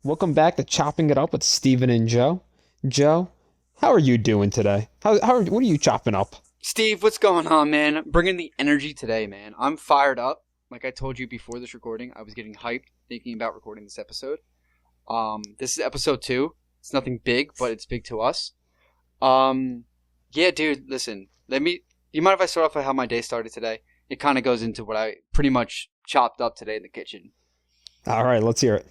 Welcome back to Chopping It Up with Steven and Joe. Joe, how are you doing today? What are you chopping up? Steve, what's going on, man? Bringing the energy today, man. I'm fired up. Like I told you before this recording, I was getting hyped thinking about recording this episode. This is episode 2. It's nothing big, but it's big to us. Yeah, dude, listen. You mind if I start off with how my day started today? It kind of goes into what I pretty much chopped up today in the kitchen. All right, let's hear it.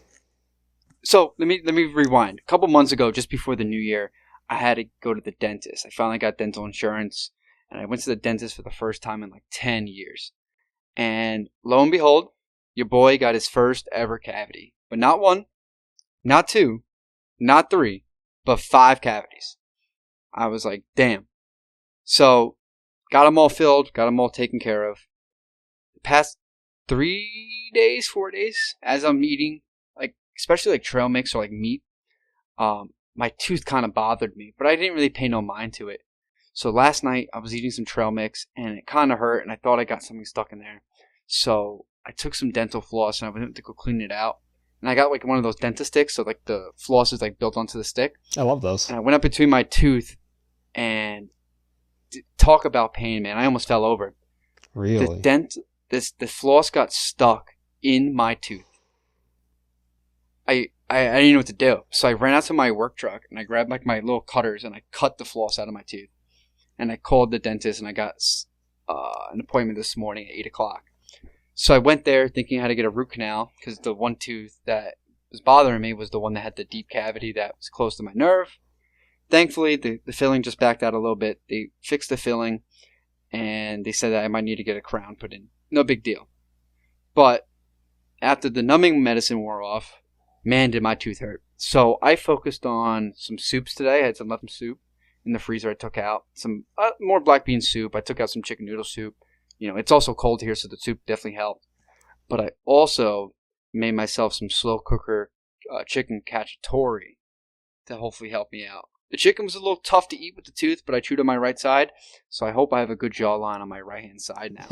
So let me rewind. A couple months ago, just before the new year, I had to go to the dentist. I finally got dental insurance, and I went to the dentist for the first time in like 10 years. And lo and behold, your boy got his first ever cavity. But not one, not two, not three, but 5 cavities. I was like, damn. So, got them all filled, got them all taken care of. The past 3 days, 4 days, as I'm eating, like, especially like trail mix or like meat, my tooth kind of bothered me, but I didn't really pay no mind to it. So last night I was eating some trail mix and it kind of hurt and I thought I got something stuck in there. So I took some dental floss and I went to go clean it out. And I got like one of those dentist sticks, so like the floss is like built onto the stick. I love those. And I went up between my tooth and talk about pain, man. I almost fell over. Really? The floss got stuck in my tooth. I didn't know what to do. So I ran out to my work truck and I grabbed like my little cutters and I cut the floss out of my tooth. And I called the dentist and I got an appointment this morning at 8 o'clock. So I went there thinking how to get a root canal because the one tooth that was bothering me was the one that had the deep cavity that was close to my nerve. Thankfully, the filling just backed out a little bit. They fixed the filling and they said that I might need to get a crown put in. No big deal. But after the numbing medicine wore off, man, did my tooth hurt. So I focused on some soups today. I had some leftover soup in the freezer. I took out some more black bean soup. I took out some chicken noodle soup. You know, it's also cold here, so the soup definitely helped. But I also made myself some slow cooker chicken cacciatore to hopefully help me out. The chicken was a little tough to eat with the tooth, but I chewed on my right side, so I hope I have a good jawline on my right-hand side now.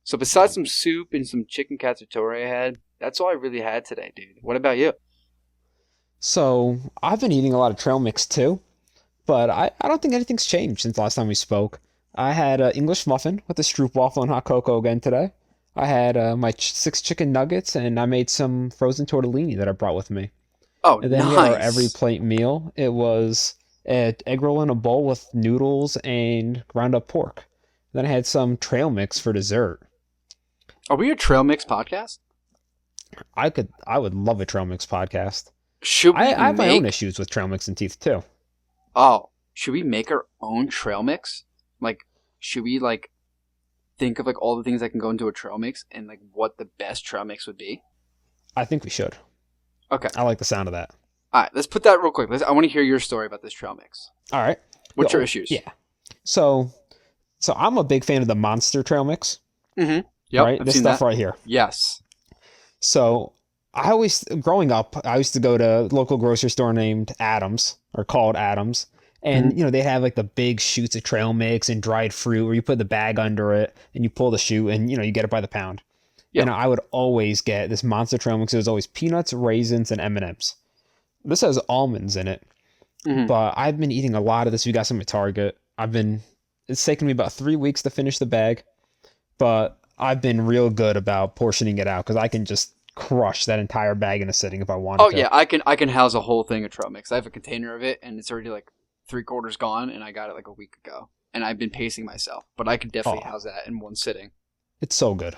So besides some soup and some chicken cacciatore I had, that's all I really had today, dude. What about you? So, I've been eating a lot of trail mix too, but I don't think anything's changed since last time we spoke. I had an English muffin with a stroopwafel and hot cocoa again today. I had my 6 chicken nuggets, and I made some frozen tortellini that I brought with me. Oh, And then we had our every nice. plate meal. It was an egg roll in a bowl with noodles and ground up pork. Then I had some trail mix for dessert. Are we a trail mix podcast? I would love a trail mix podcast. Should we I have my own make? issues with trail mix and teeth too. Oh, should we make our own trail mix? Like, should we like think of like all the things that can go into a trail mix and like what the best trail mix would be? I think we should. Okay. I like the sound of that. All right, let's put that real quick. I want to hear your story about this trail mix. All right. What's your issues? Yeah. So so I'm a big fan of the Monster trail mix. Mm-hmm. Yep, Right? I've This seen stuff that. right here. Yes. So growing up, I used to go to a local grocery store named Adams, or called Adams. Hmm. And, they have like the big chutes of trail mix and dried fruit where you put the bag under it and you pull the chute and, you get it by the pound. Yep. And I would always get this Monster trail mix. It was always peanuts, raisins, and M&Ms. This has almonds in it, Hmm. but I've been eating a lot of this. We got some at Target. It's taken me about 3 weeks to finish the bag, but I've been real good about portioning it out because I can just crush that entire bag in a sitting if I wanted Oh to. yeah, I can house a whole thing of trail mix. I have a container of it, and it's already like 3/4 gone, and I got it like a week ago. And I've been pacing myself, but I could definitely Oh, house that in one sitting. it's so good.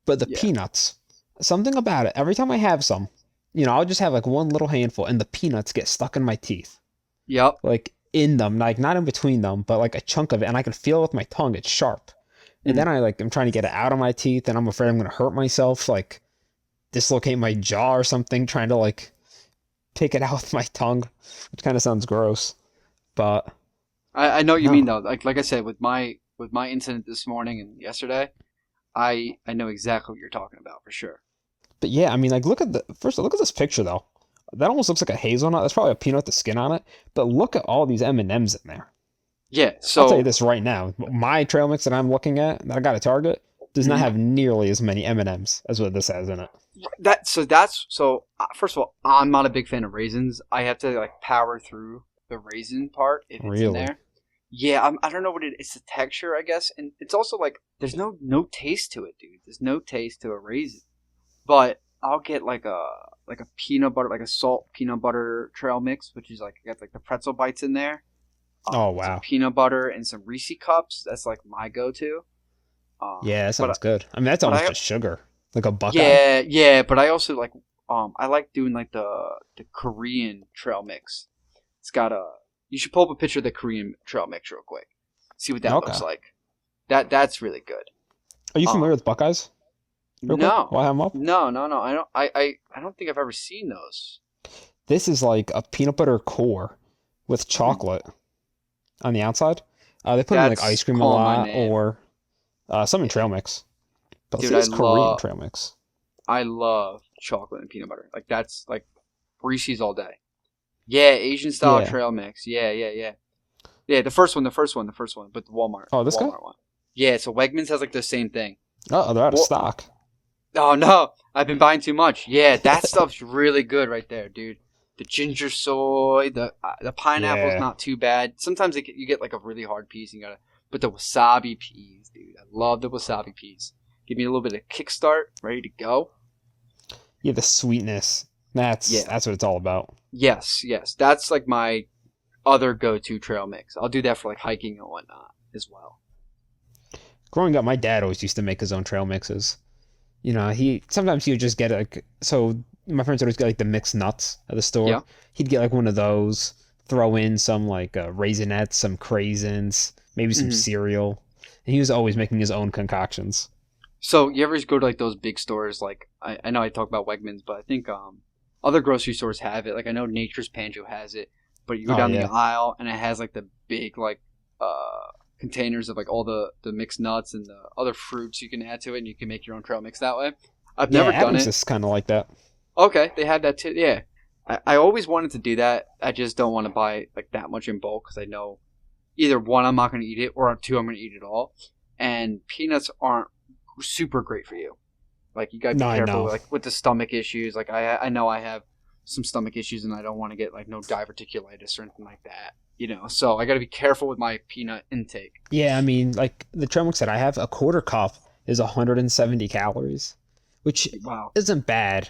But the Yeah. peanuts, something about it, every time I have some, I'll just have like one little handful and the peanuts get stuck in my teeth. Yep. Like in them, like not in between them, but like a chunk of it, and I can feel it with my tongue. It's sharp. And Mm. then I'm trying to get it out of my teeth, and I'm afraid I'm gonna hurt myself, like dislocate my jaw or something, trying to like pick it out with my tongue, which kind of sounds gross. But I know what you mean no. though. Like I said, with my incident this morning and yesterday, I know exactly what you're talking about for sure. But yeah, like look at this picture though. That almost looks like a hazelnut. That's probably a peanut with the skin on it. But look at all these M&Ms in there. Yeah. I'll tell you So this right now. My trail mix that I'm looking at, that I got at Target, does not Mhm. have nearly as many M&Ms as what this has in it. First of all, I'm not a big fan of raisins. I have to like power through the raisin part if it's in Really? there. Yeah, I don't know what it. It's the texture, I guess, and it's also like there's no taste to it, dude. There's no taste to a raisin. But I'll get like a peanut butter, like a salt peanut butter trail mix, which is like got like the pretzel bites in there, Oh, some wow. peanut butter and some Reese cups. That's like my go-to. Yeah, that But sounds good. I mean, that's but almost I just sugar. Like a Buckeye. yeah, but I also like I like doing like the Korean trail mix. It's got a you should pull up a picture of the Korean trail mix real quick. See what that Okay. looks like. That's really good. Are you familiar Um with Buckeyes? Real quick, no. while I'm up. No. I don't think I've ever seen those. This is like a peanut butter core with Hmm. chocolate on the outside. They put in like That's ice cream a calling my lot name. or some in Yeah. trail mix. But this Dude, is Korean trail mix. I love chocolate and peanut butter. Like that's like Reese's all day. Yeah, Asian style Yeah. trail mix. Yeah. Yeah, the first one, but Oh, the this guy? Walmart one. Yeah, so Wegmans has like the same thing. Oh, they're out of Well, stock. oh no, I've been buying too much. Yeah, that stuff's really good right there, dude. The ginger soy, the pineapple's Yeah. not too bad. Sometimes you get like a really hard piece, and you gotta. But the wasabi peas, dude, I love the wasabi peas. Give me a little bit of kickstart, ready to go. Yeah, the sweetness. That's Yeah, that's what it's all about. yes, that's like my other go-to trail mix. I'll do that for like hiking and whatnot as well. Growing up, my dad always used to make his own trail mixes. You know, he would just get like so my friends would always get like the mixed nuts at the store. Yeah. He'd get like one of those, throw in some like raisinets, some craisins, maybe some Hmm. cereal. And he was always making his own concoctions. So you ever just go to like those big stores? Like I know I talk about Wegmans, but I think other grocery stores have it. Like I know Nature's Pancho has it, but you go Oh down the yeah. aisle and it has like the big like containers of like all the mixed nuts and the other fruits you can add to it, and you can make your own trail mix that way. I've Yeah, never done Adams it. is kind of like that. Okay, they have that too. Yeah, I always wanted to do that. I just don't want to buy like that much in bulk because I know either one I'm not going to eat it or two I'm going to eat it all, and peanuts aren't super great for you. Like you gotta be No, I careful know. like with the stomach issues. Like I know I have some stomach issues and I don't want to get like no diverticulitis or anything like that. You know, so I gotta be careful with my peanut intake. Yeah, I mean, like the trail mix that I have, a quarter cup is 170 calories, which Wow. isn't bad,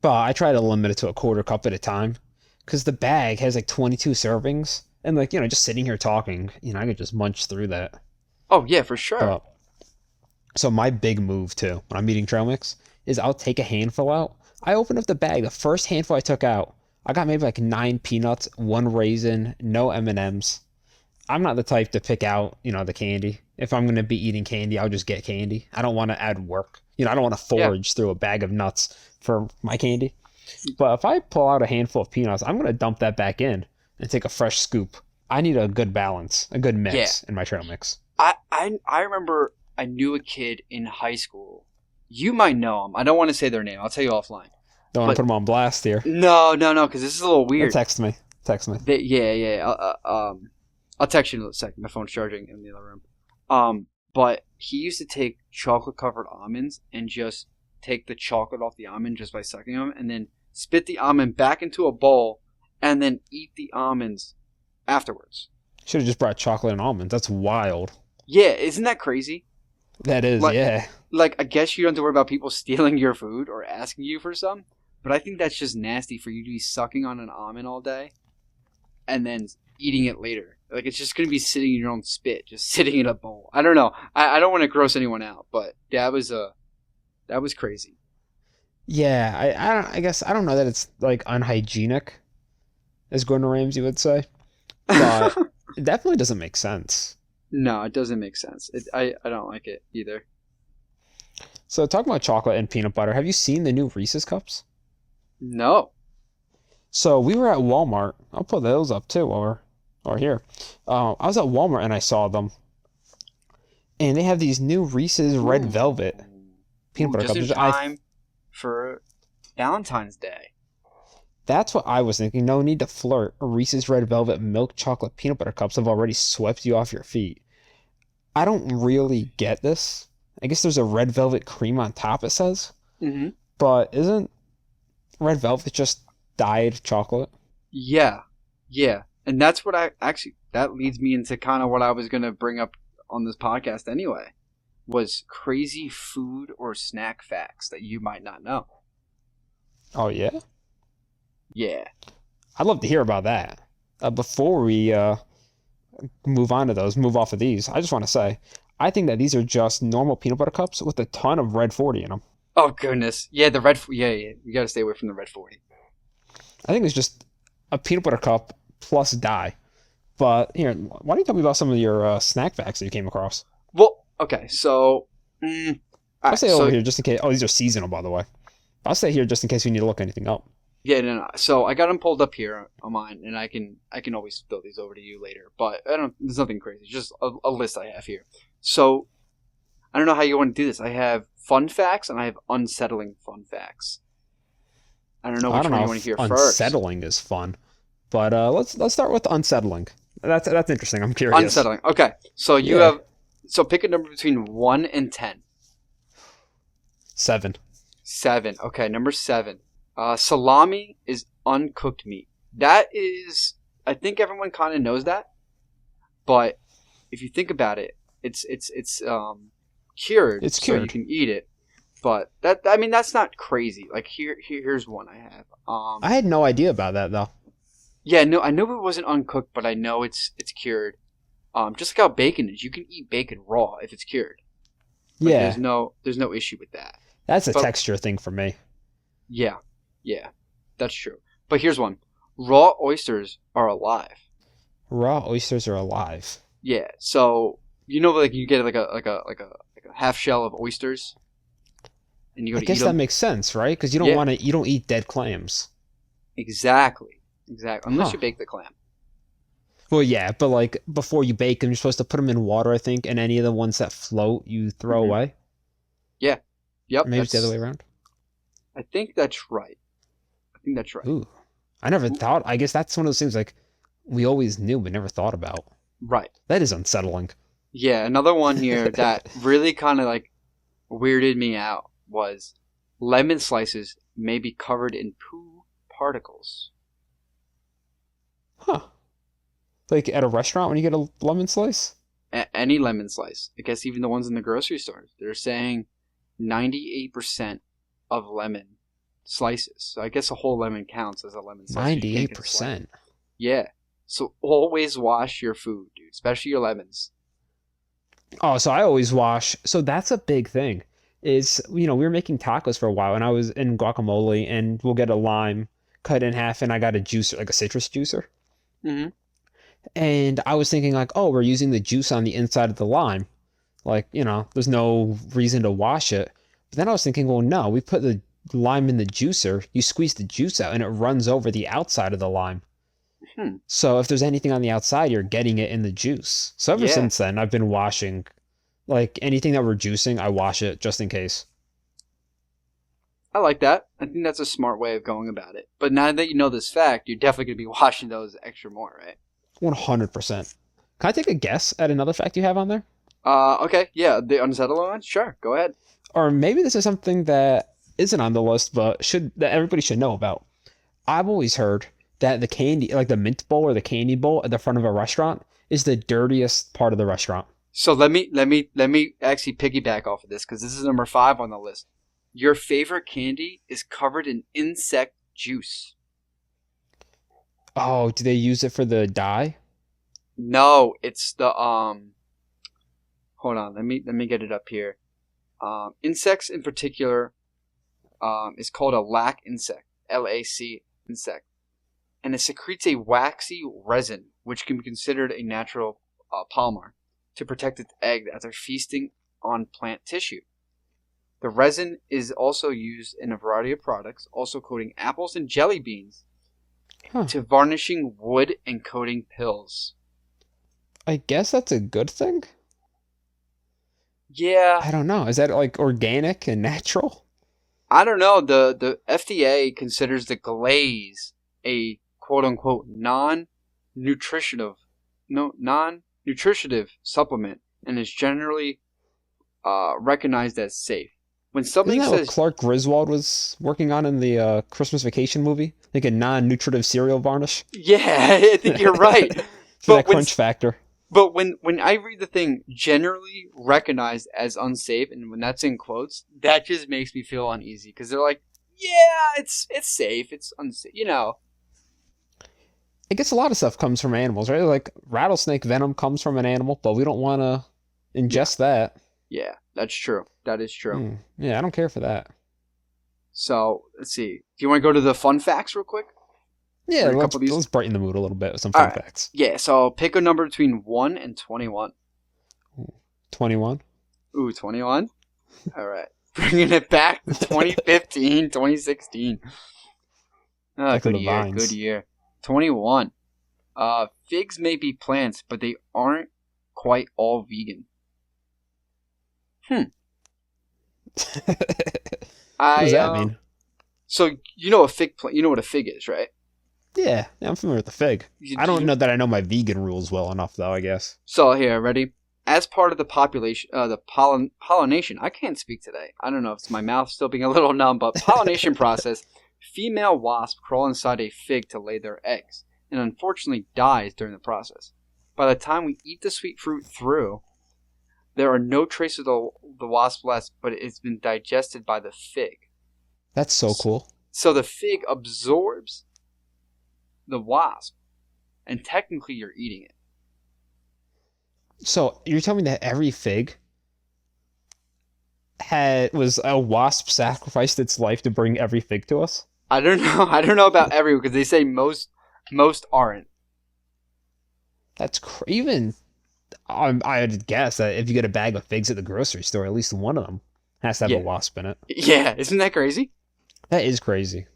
but I try to limit it to a quarter cup at a time because the bag has like 22 servings, and like just sitting here talking, I could just munch through that. Oh yeah, for sure. But so my big move too when I'm eating trail mix is I'll take a handful out. I open up the bag. The first handful I took out, I got maybe like 9 peanuts, one raisin, no M&Ms. I'm not the type to pick out, the candy. If I'm going to be eating candy, I'll just get candy. I don't want to add work. I don't want to Yeah. forage through a bag of nuts for my candy. But if I pull out a handful of peanuts, I'm going to dump that back in and take a fresh scoop. I need a good balance, a good Yeah. mix in my trail mix. I remember I knew a kid in high school. You might know him. I don't want to say their name. I'll tell you offline. Don't want to But put them on blast here. no, because this is a little weird. Text me. Text me. Yeah. I'll text you in a second. My phone's charging in the other room. But he used to take chocolate covered almonds and just take the chocolate off the almond just by sucking them, and then spit the almond back into a bowl, and then eat the almonds afterwards. Should have just brought chocolate and almonds. That's wild. Yeah, isn't that crazy? That is, Like, yeah. like I guess you don't have to worry about people stealing your food or asking you for some, but I think that's just nasty for you to be sucking on an almond all day and then eating it later. Like it's just gonna be sitting in your own spit, just sitting in a bowl. I don't know. I don't want to gross anyone out, but that was crazy. Yeah, I guess I don't know that it's like unhygienic, as Gordon Ramsay would say, but it definitely doesn't make sense. No, it doesn't make sense. I don't like it either. So talking about chocolate and peanut butter, have you seen the new Reese's cups? No. So we were at Walmart. I'll put those up too or here. I was at Walmart and I saw them, and they have these new Reese's Red Ooh. Velvet peanut Ooh, butter just in cups. time for Valentine's Day. That's what I was thinking. No need to flirt. Reese's Red Velvet milk chocolate peanut butter cups have already swept you off your feet. I don't really get this. I guess there's a red velvet cream on top, it says. Mm-hmm. But isn't red velvet just dyed chocolate? Yeah, yeah, and that's what I actually that leads me into kind of what I was gonna bring up on this podcast anyway. Was crazy food or snack facts that you might not know. Oh, yeah? Yeah. I'd love to hear about that. Before we move off of these, I just want to say, I think that these are just normal peanut butter cups with a ton of red 40 in them. Oh goodness. Yeah, the red. Yeah, yeah. You got to stay away from the red 40. I think it's just a peanut butter cup plus dye. But here, why don't you tell me about some of your snack facts that you came across? Well, okay. So, all I'll right. stay over So here just in case. Oh, these are seasonal, by the way. I'll stay here just in case we need to look anything up. yeah, no, no. So I got them pulled up here on mine, and I can always fill these over to you later. But I don't. There's nothing crazy. Just a list I have here. So I don't know how you want to do this. I have fun facts and I have unsettling fun facts. I don't know I which don't one know you want to if hear first. unsettling is fun, but let's start with unsettling. That's interesting. I'm curious. Unsettling. Okay. So you Yeah, have. So pick a number between 1 and 10. 7. 7. Okay, number 7. Salami is uncooked meat. That is, I think everyone kind of knows that, but if you think about it, it's cured, It's so you cured. can eat it. But that, I mean, that's not crazy. Like here's one I have. I had no idea about that though. Yeah, no, I know it wasn't uncooked, but I know it's cured. Just like how bacon is, you can eat bacon raw if it's cured. Like Yeah, there's no issue with that. that's a But texture thing for me. yeah, yeah, that's true. But here's one: raw oysters are alive. Raw oysters are alive. Yeah, so like you get like a half shell of oysters, and you go I to eat guess that them. makes sense, right? Because Yeah, you don't eat dead clams. exactly, exactly. Unless Huh. you bake the clam. Well, yeah, but like before you bake them, you're supposed to put them in water, I think, and any of the ones that float, you throw Hmm. away. Yeah, Or yep. maybe it's the other way around. I think that's right. I think that's right. Ooh, I never thought. I guess that's one of those things like we always knew but never thought about. Right. That is unsettling. Yeah, another one here that really kind of like weirded me out was lemon slices may be covered in poo particles. Huh. Like at a restaurant when you get a lemon slice? Any lemon slice. I guess even the ones in the grocery stores. They're saying 98% of lemon slices. So I guess a whole lemon counts as a lemon slice. You can't get a slice. 98%. Yeah. So always wash your food, dude, especially your lemons. Oh, so I always wash. So that's a big thing. Is, we were making tacos for a while and I was in guacamole and we'll get a lime cut in half and I got a juicer, like a citrus juicer. Mm-hmm. And I was thinking like, oh, we're using the juice on the inside of the lime. Like, there's no reason to wash it. But then I was thinking, well, no, we put the lime in the juicer, you squeeze the juice out and it runs over the outside of the lime. Hmm. So if there's anything on the outside, you're getting it in the juice. So ever Yeah. since then, I've been washing, like anything that we're juicing, I wash it just in case. I like that. I think that's a smart way of going about it. But now that you know this fact, you're definitely going to be washing those extra more, right? 100%. Can I take a guess at another fact you have on there? Okay. Yeah, the unsettled one? Sure, go ahead. Or maybe this is something that isn't on the list, but that everybody should know about. I've always heard that the candy, like the mint bowl or the candy bowl at the front of a restaurant, is the dirtiest part of the restaurant. So let me actually piggyback off of this because this is number 5 on the list. Your favorite candy is covered in insect juice. Oh, do they use it for the dye? No, it's the Hold on, let me get it up here. Insects in particular, is called a lac insect, LAC insect, and it secretes a waxy resin, which can be considered a natural polymer to protect its egg after feasting on plant tissue. The resin is also used in a variety of products, also coating apples and jelly beans, Huh. to varnishing wood and coating pills. I guess that's a good thing? Yeah, I don't know. Is that like organic and natural? I don't know. The FDA considers the glaze a quote unquote non nutritive supplement and is generally recognized as safe. When Isn't something that what says, Clark Griswold was working on in the Christmas Vacation movie? Like a non-nutritive cereal varnish yeah, I think you're right. for that But when crunch factor. But when I read the thing generally recognized as unsafe, and when that's in quotes, that just makes me feel uneasy because they're like, yeah, it's safe, it's unsafe, I guess a lot of stuff comes from animals, right? Like rattlesnake venom comes from an animal, but we don't want to Yeah, ingest that. yeah, that's true. That is true. Yeah, I don't care for that. So let's see. Do you want to go to the fun facts real quick? Yeah, Read a couple of these. let's brighten the mood a little bit with some All fun right. facts. Yeah. So pick a number between 1 and 21. 21. Ooh, 21. All right. Bringing it back to 2015, 2016. Ah, Back to good the year. vines. Good year. 21. Figs may be plants, but they aren't quite all vegan. What does I that mean? So you know a fig plant. You know what a fig is, right? Yeah, I'm familiar with the fig. I don't You- know that I know my vegan rules well enough, though, I guess. So here, ready? As part of the population, the pollination. I can't speak today. I don't know if it's my mouth still being a little numb, but pollination process. Female wasps crawl inside a fig to lay their eggs, and unfortunately dies during the process. By the time we eat the sweet fruit through, there are no traces of the wasp left, but it's been digested by the fig. That's so cool. So the fig absorbs the wasp, and technically you're eating it. So you're telling me that every fig was a wasp sacrificed its life to bring every fig to us? I don't know. I don't know about everyone because they say most aren't. That's even. I'd guess that if you get a bag of figs at the grocery store, at least one of them has to have Yeah. a wasp in it. Yeah, isn't that crazy? That is crazy.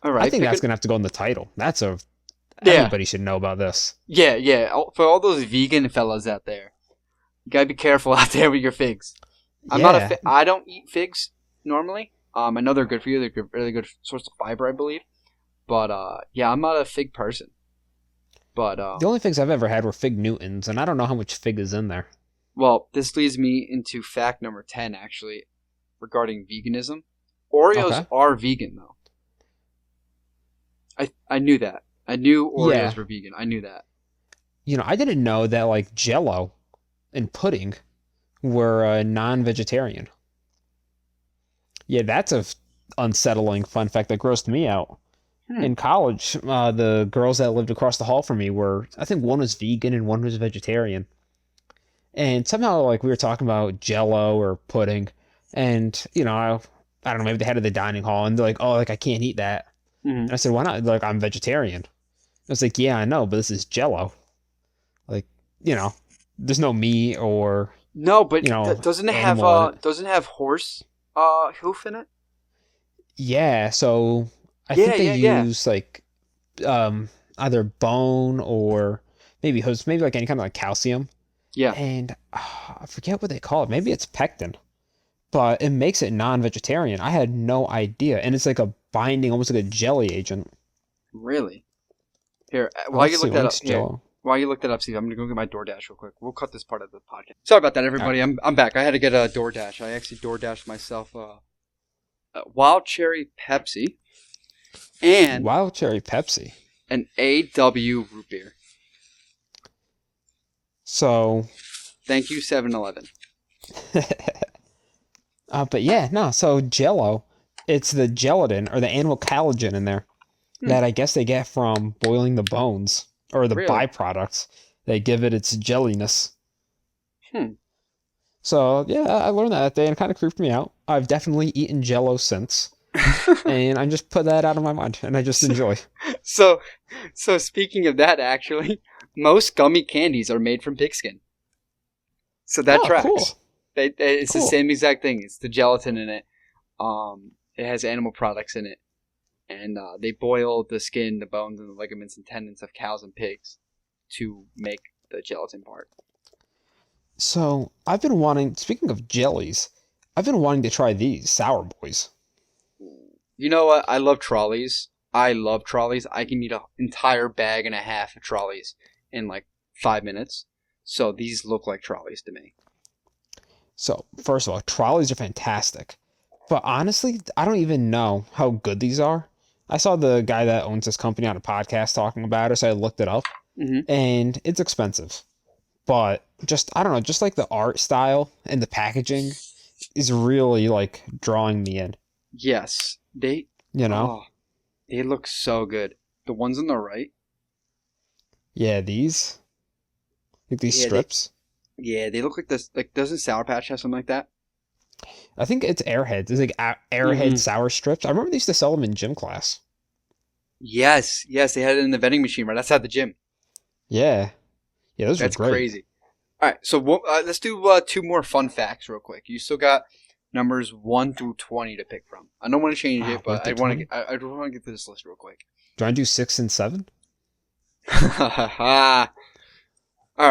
All right, I think that's gonna have to go in the title. Yeah. Everybody should know about this. Yeah. For all those vegan fellas out there, you gotta be careful out there with your figs. I'm not Yeah. I don't eat figs normally. I know they're good for you. They're good, really good source of fiber, I believe. But yeah, I'm not a fig person. But The only figs I've ever had were fig Newtons, and I don't know how much fig is in there. well, this leads me into fact number 10 actually regarding veganism. Oreos Okay. are vegan though. I knew that. I knew Oreos Yeah. were vegan. I knew that. I didn't know that like Jello and pudding were non-vegetarian. Yeah, that's a unsettling fun fact that grossed me out. In college, the girls that lived across the hall from me I think one was vegan and one was vegetarian. And somehow, like, we were talking about Jello or pudding, and I don't know, maybe they had it at the dining hall, and they're like, "Oh, like I can't eat that." Mm-hmm. And I said, "Why not?" They're like, "I'm vegetarian." I was like, "Yeah, I know, but this is Jello. Like, there's no meat or No, but doesn't it have animal in it." horse hoof in it? Yeah, so I Yeah, think they yeah. use like either bone or maybe like any kind of like calcium. Yeah. And I forget what they call it. Maybe it's pectin, but it makes it non-vegetarian. I had no idea, and it's like a binding, almost like a jelly agent. Really? Here, while Let's you see, look what that up, makes Jello? while you look that up, Steve, I'm gonna go get my DoorDash real quick. We'll cut this part of the podcast. Sorry about that, everybody. All right. I'm back. I had to get a DoorDash. I actually DoorDashed myself a wild cherry Pepsi and Wild cherry Pepsi. an AW root beer. So, Thank you, 7-Eleven. but yeah, no. So Jello, it's the gelatin or the animal collagen in there that I guess they get from boiling the bones or the Really? byproducts. They give it its jelliness. Hmm. So yeah, I learned that day and it kind of creeped me out. I've definitely eaten Jello since, and I just put that out of my mind, and I just enjoy. So speaking of that, actually, most gummy candies are made from pigskin. So that tracks. Cool. It's Cool. the same exact thing. It's the gelatin in it. It has animal products in it, and they boil the skin, the bones, and the ligaments and tendons of cows and pigs to make the gelatin part. So speaking of jellies, I've been wanting to try these Sour Boys. You know what? I love trolleys. I can eat an entire bag and a half of trolleys in like 5 minutes. So these look like trolleys to me. So, first of all, trolleys are fantastic. But honestly, I don't even know how good these are. I saw the guy that owns this company on a podcast talking about it, so I looked it up, Hmm. and it's expensive. But just, I don't know, just like the art style and the packaging is really like drawing me in, Yes, you know? oh, they look so good. The ones on the right, Yeah, these, like these yeah, strips. they look like this. Like, doesn't Sour Patch have something like that? I think it's Airheads. It's like Airhead Hmm. sour strips. I remember they used to sell them in gym class. Yes, yes, they had it in the vending machine right outside the gym. Yeah. Yeah, those were That's great. crazy. All right, so let's do two more fun facts real quick. You still got numbers 1 through 20 to pick from. I don't want to change it, One but through 20. I want to get to this list real quick. Do I do 6 and 7? All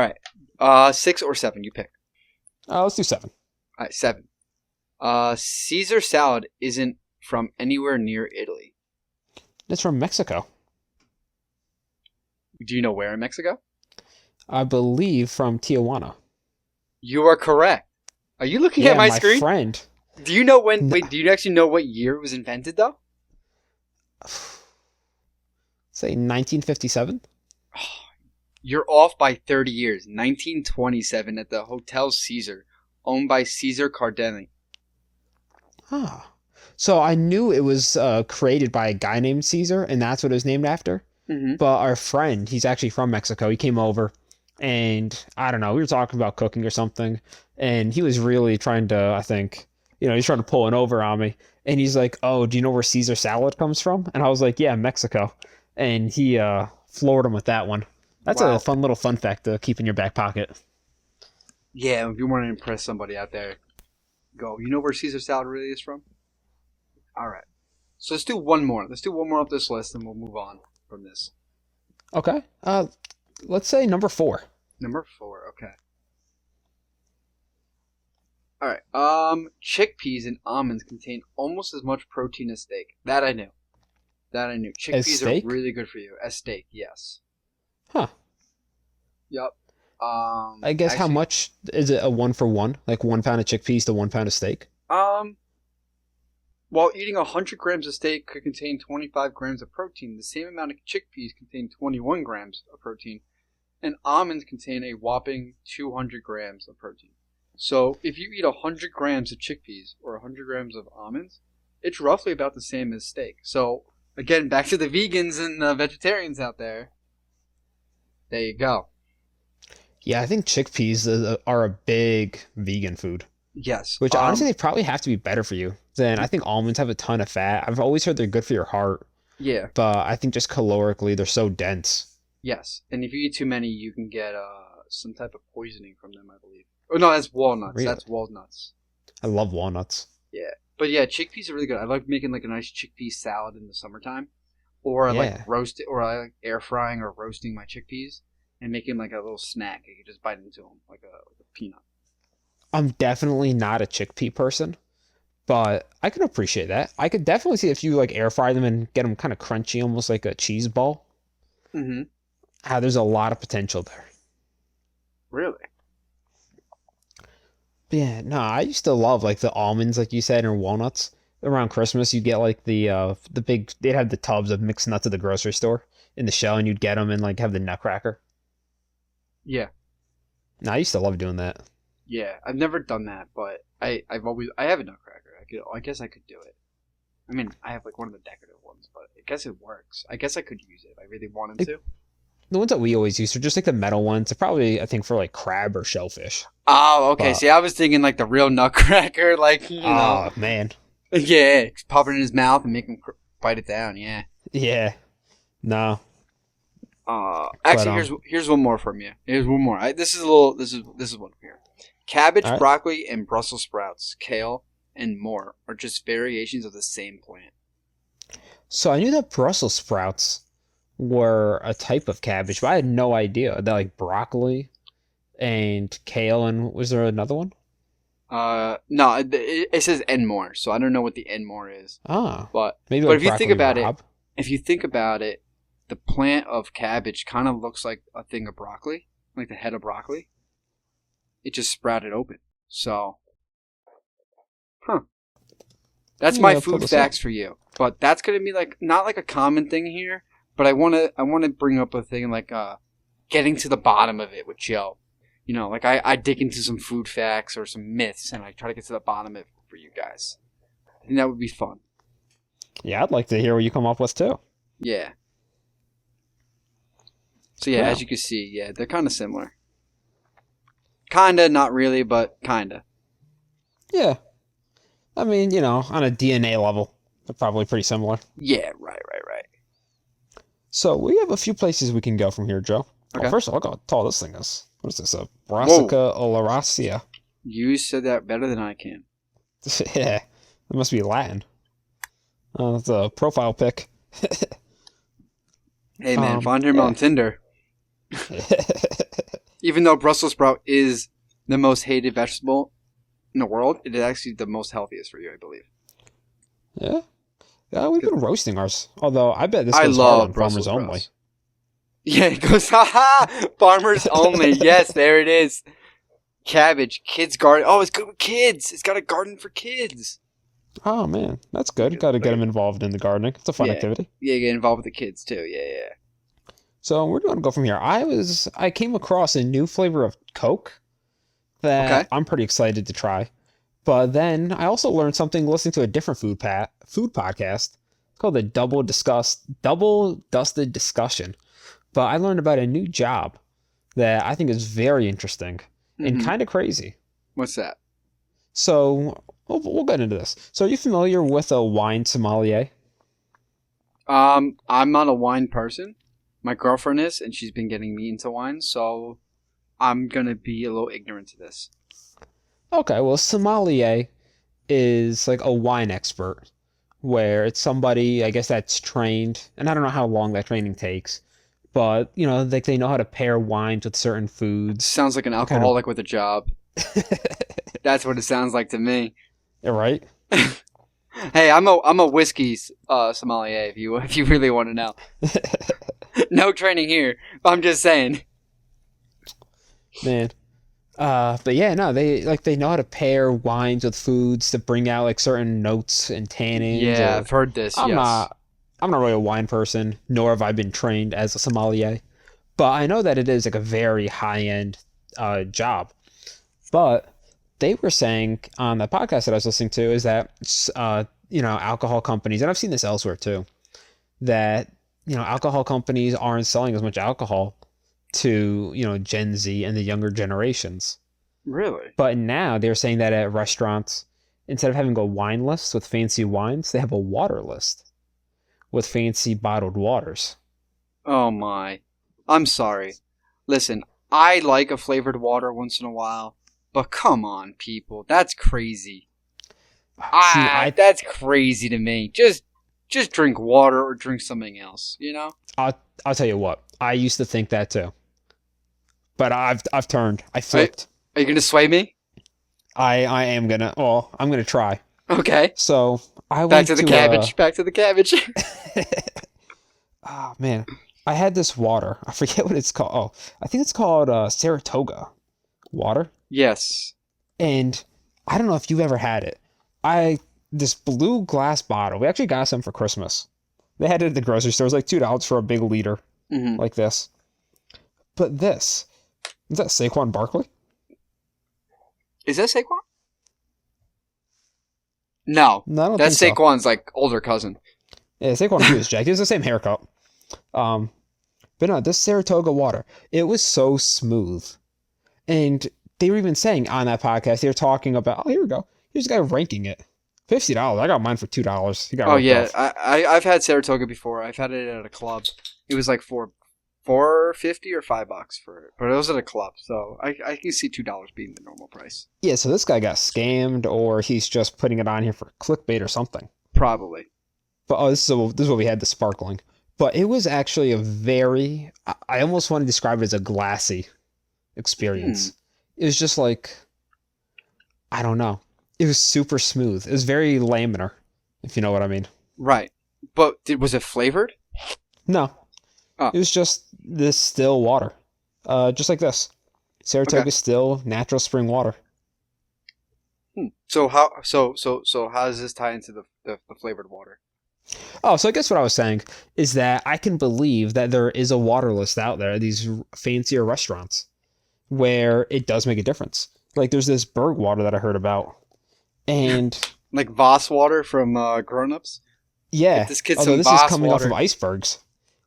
right, 6 or 7, you pick. Let's do 7. All right, 7. Caesar salad isn't from anywhere near Italy. It's from Mexico. Do you know where in Mexico? I believe from Tijuana. You are correct. Are you looking at Yeah, my my screen? friend. Do you know when? N- Wait, do you actually know what year it was invented, though? Say 1957. You're off by 30 years. 1927 at the Hotel Caesar, owned by Caesar Cardelli. Ah. So I knew it was created by a guy named Caesar, and that's what it was named after. Mm-hmm. But our friend, he's actually from Mexico. He came over, and I don't know, we were talking about cooking or something, and he was really trying to, I think, he's trying to pull an over on me. And he's like, "Oh, do you know where Caesar salad comes from?" And I was like, "Yeah, Mexico." And he floored him with that one. That's a Wow. fun little fun fact to keep in your back pocket. Yeah, if you want to impress somebody out there, go. You know where Caesar salad really is from? All right. So let's do one more. Let's do one more off this list, and we'll move on from this. Okay. Let's say number 4. Number 4. Okay. All right. Chickpeas and almonds contain almost as much protein as steak. That I knew. That I knew. As Chickpeas are steak? really good for you as steak. Yes. Huh. Yep. I guess how Actually, much is it, a 1 for 1? Like 1 pound of chickpeas to 1 pound of steak? while eating 100 grams of steak could contain 25 grams of protein, the same amount of chickpeas contain 21 grams of protein, and almonds contain a whopping 200 grams of protein. So if you eat 100 grams of chickpeas or 100 grams of almonds, it's roughly about the same as steak. So again, back to the vegans and the vegetarians out there. There you go. Yeah, I think chickpeas are a big vegan food, Yes. which honestly they probably have to be better for you. Then I think almonds have a ton of fat. I've always heard they're good for your heart, Yeah. but I think just calorically they're so dense. Yes. And if you eat too many, you can get some type of poisoning from them, I believe. Oh no, that's walnuts. Really? That's walnuts. I love walnuts. Yeah. But yeah, chickpeas are really good. I like making like a nice chickpea salad in the summertime. Or I like Yeah. roast it, or I like air frying or roasting my chickpeas and making like a little snack. You can just bite into them like a peanut. I'm definitely not a chickpea person, but I can appreciate that. I could definitely see if you like air fry them and get them kind of crunchy, almost like a cheese ball. Mm-hmm. Ah, there's a lot of potential there. Really? But yeah, no, I used to love like the almonds, like you said, and walnuts. Around Christmas, you'd get like the big. They'd have the tubs of mixed nuts at the grocery store in the shell, and you'd get them and like have the nutcracker. Yeah. No, I used to love doing that. Yeah. I've never done that, but I have a nutcracker. I guess I could do it. I mean, I have like one of the decorative ones, but I guess it works. I guess I could use it if I really wanted Like, to. the ones that we always use are just like the metal ones. They're probably I think for like crab or shellfish. Oh, okay. But See, I was thinking like the real nutcracker, like oh man, yeah, pop it in his mouth and make him bite it down. Yeah. yeah, no, but Actually, here's one more from you. Here's one more. This is a little. This is one from here. Cabbage, all right. broccoli, and Brussels sprouts, kale, and more are just variations of the same plant. So I knew that Brussels sprouts were a type of cabbage, but I had no idea that like broccoli and kale and was there another one? No, it says and more, so I don't know what the and more is. Ah, But maybe but like if you think broccoli about rabe. if you think about it, the plant of cabbage kind of looks like a thing of broccoli, like the head of broccoli. It just sprouted open. So Huh. That's my Yeah, pull food this up. facts for you. But that's gonna be like not like a common thing here. But I wanna bring up a thing like getting to the bottom of it with Joe. You know, like I dig into some food facts or some myths and I try to get to the bottom of it for you guys. I think that would be fun. Yeah, I'd like to hear what you come up with too. Yeah. So yeah, as Well, you can see, yeah, they're kind of similar. Kinda, not really, but kinda. yeah. I mean, on a DNA level, they're probably pretty similar. Yeah, right. So we have a few places we can go from here, Joe. Well, Okay. first of all, look how tall this thing is. What is this? A Whoa, Brassica oleracea. you said that better than I can. Yeah, it must be Latin. It's a profile pic. Hey man, find him Yeah. on Tinder. Even though Brussels sprout is the most hated vegetable in the world, it is actually the most healthiest for you, I believe. Yeah. Yeah, we've been roasting ours. Although I bet this I goes hard love on farmers Brussels only. sprouts. Yeah, it goes, haha, farmers only. Yes, there it is. Cabbage, kids garden. Oh, it's good with kids. It's got a garden for kids. Oh man, that's Look good. at, Got to look get them at, involved in the gardening. It's a fun yeah, activity. yeah, get involved with the kids too. Yeah. So where do you want to go from here? I came across a new flavor of Coke Okay. that I'm pretty excited to try. But then I also learned something listening to a different food podcast called the Double Dusted Discussion. But I learned about a new job that I think is very interesting and Mm-hmm. kind of crazy. What's that? So we'll get into this. So are you familiar with a wine sommelier? I'm not a wine person. My girlfriend is, and she's been getting me into wine, so I'm gonna be a little ignorant to this. Okay, well, sommelier is like a wine expert, where it's somebody, I guess, that's trained, and I don't know how long that training takes, but like they know how to pair wines with certain foods Sounds like an to kind of, alcoholic with a job. That's what it sounds like to me. right? Hey, I'm a whiskey sommelier. If you really want to know, no training here. I'm just saying. Man. But yeah, no, they know how to pair wines with foods to bring out like certain notes and tannins. Yeah, Or I've heard this. I'm Yes. not, I'm not really a wine person, nor have I been trained as a sommelier. But I know that it is like a very high end job. But they were saying on the podcast that I was listening to is that alcohol companies, and I've seen this elsewhere too, that alcohol companies aren't selling as much alcohol to Gen Z and the younger generations. Really? But now they're saying that at restaurants, instead of having a wine list with fancy wines, they have a water list with fancy bottled waters. Oh my. I'm sorry. Listen, I like a flavored water once in a while, but come on, people, that's crazy. See, That's crazy to me. Just drink water or drink something else. You know? I'll tell you what. I used to think that too, but I've turned. I Are, flipped. are you gonna sway me? I am gonna. Well, I'm gonna try. Okay. So I Back went to the to cabbage. Back to the cabbage. oh man, I had this water. I forget what it's called. Oh, I think it's called Saratoga water. Yes. And I don't know if you ever had it. I This blue glass bottle. We actually got some for Christmas. They had it at the grocery store. It was like $2 for a big liter Hmm. like this. But this is that Saquon Barkley? Is that Saquon? No, No, I don't think that's so. Saquon's like older cousin. Yeah, Saquon he was jacked. He was the same haircut. Um, but no, this Saratoga water. It was so smooth, and they were even saying on that podcast they were talking about. Oh, here we go. Here's a guy ranking it. $50. I got mine for $2. He got Oh ripped yeah, off. I've had Saratoga before. I've had it at a club. It was like $4.50 or $5 for it, but it was at a club, so I can see $2 being the normal price. Yeah, so this guy got scammed, or he's just putting it on here for clickbait or something. Probably. But this is what we had, the sparkling. But it was actually a very, I almost want to describe it as a glassy experience. It was just like, I don't know. It was super smooth. It was very laminar, if you know what I mean. Right, but was it flavored? No, Oh, it was just this still water. Just like this. okay. Saratoga still natural spring water. So how does this tie into the flavored water? Oh, so I guess what I was saying is that I can believe that there is a water list out there, these fancier restaurants, where it does make a difference. Like there's this Berg water that I heard about. And Like Voss water from Grown Ups. Get yeah, this kid although some this is Voss coming off of water. icebergs,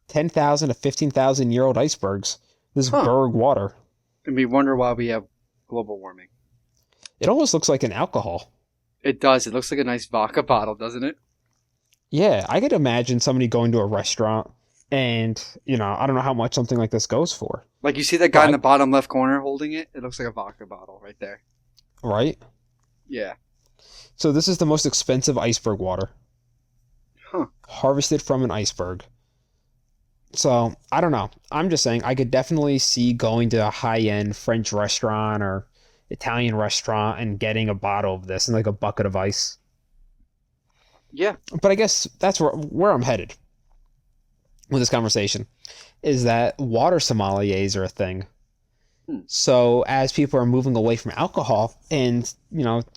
10,000 to 15,000 year old icebergs. This Huh. Berg water. And we wonder why we have global warming. It almost looks like an alcohol. It does. It looks like a nice vodka bottle, doesn't it? Yeah, I could imagine somebody going to a restaurant and, I don't know how much something like this goes for. Like you see that guy in But the bottom left corner holding it? It looks like a vodka bottle right there. right? Yeah. So this is the most expensive iceberg water. Huh. Harvested from an iceberg. So, I don't know. I'm just saying I could definitely see going to a high-end French restaurant or Italian restaurant and getting a bottle of this and like a bucket of ice. Yeah. But I guess that's where I'm headed with this conversation is that water sommeliers are a thing. Hmm. So as people are moving away from alcohol and,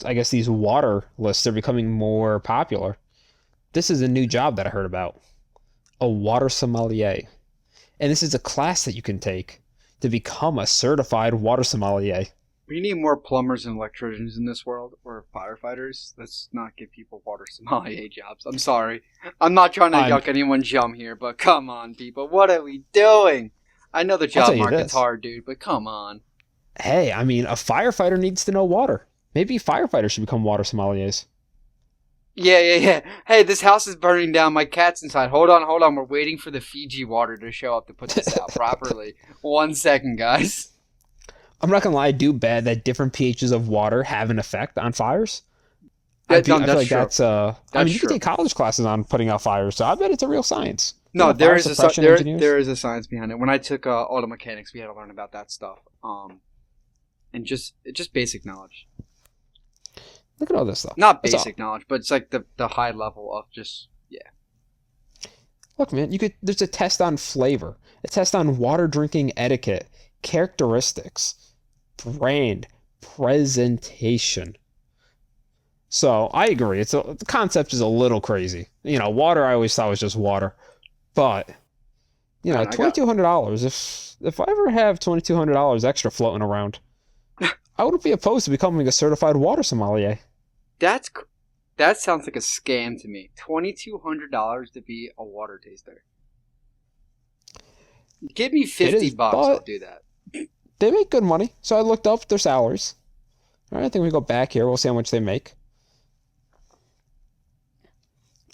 I guess these water lists are becoming more popular, this is a new job that I heard about. A water sommelier. And this is a class that you can take to become a certified water sommelier. We need more plumbers and electricians in this world, or firefighters. Let's not give people water sommelier jobs. I'm sorry. I'm not trying to yuck anyone's yum here, but come on, people. What are we doing? I know the I'll tell job you market's this. hard, dude, but come on. Hey, I mean, a firefighter needs to know water. Maybe firefighters should become water sommeliers. Yeah. Hey, this house is burning down. My cat's inside. Hold on. We're waiting for the Fiji water to show up to put this out properly. 1 second, guys. I'm not gonna lie, I do bet that different pHs of water have an effect on fires. I That's feel like true. that's I That's mean, you can true. take college classes on putting out fires, so I bet it's a real science. No, Fire suppression engineers. there is a science behind it. When I took auto mechanics, we had to learn about that stuff. And just basic knowledge. Look at all this stuff. Not That's all. basic knowledge, but it's like the high level of just Look, man, there's a test on flavor, a test on water drinking etiquette, characteristics, brand, presentation. So I agree. The concept is a little crazy. Water I always thought was just water, but Man, $2,200. If I ever have $2,200 extra floating around, I wouldn't be opposed to becoming a certified water sommelier. that sounds like a scam to me. $2,200 to be a water taster. Give me 50 bucks, I'll do that. They make good money, so I looked up their salaries. All right, I think we go back here. We'll see how much they make.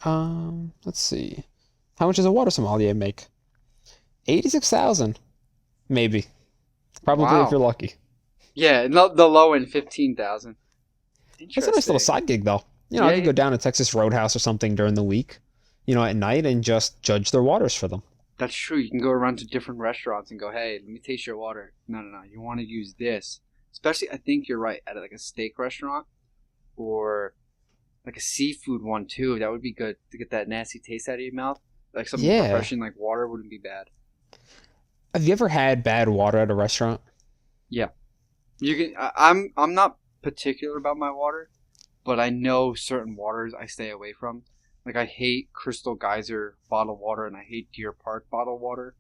Let's see. How much does a water sommelier make? 86,000, maybe. Probably if Wow. you're lucky. Yeah, the low end 15,000. It's a nice little side gig, though. I can go down to Texas Roadhouse or something during the week, at night and just judge their waters for them. That's true. You can go around to different restaurants and go, "Hey, let me taste your water." No. You want to use this, especially. I think you're right at like a steak restaurant or like a seafood one too. That would be good to get that nasty taste out of your mouth. Like something Yeah. refreshing, like water, wouldn't be bad. Have you ever had bad water at a restaurant? Yeah, you can. I'm not particular about my water, but I know certain waters I stay away from. Like I hate Crystal Geyser bottled water, and I hate Deer Park bottled water,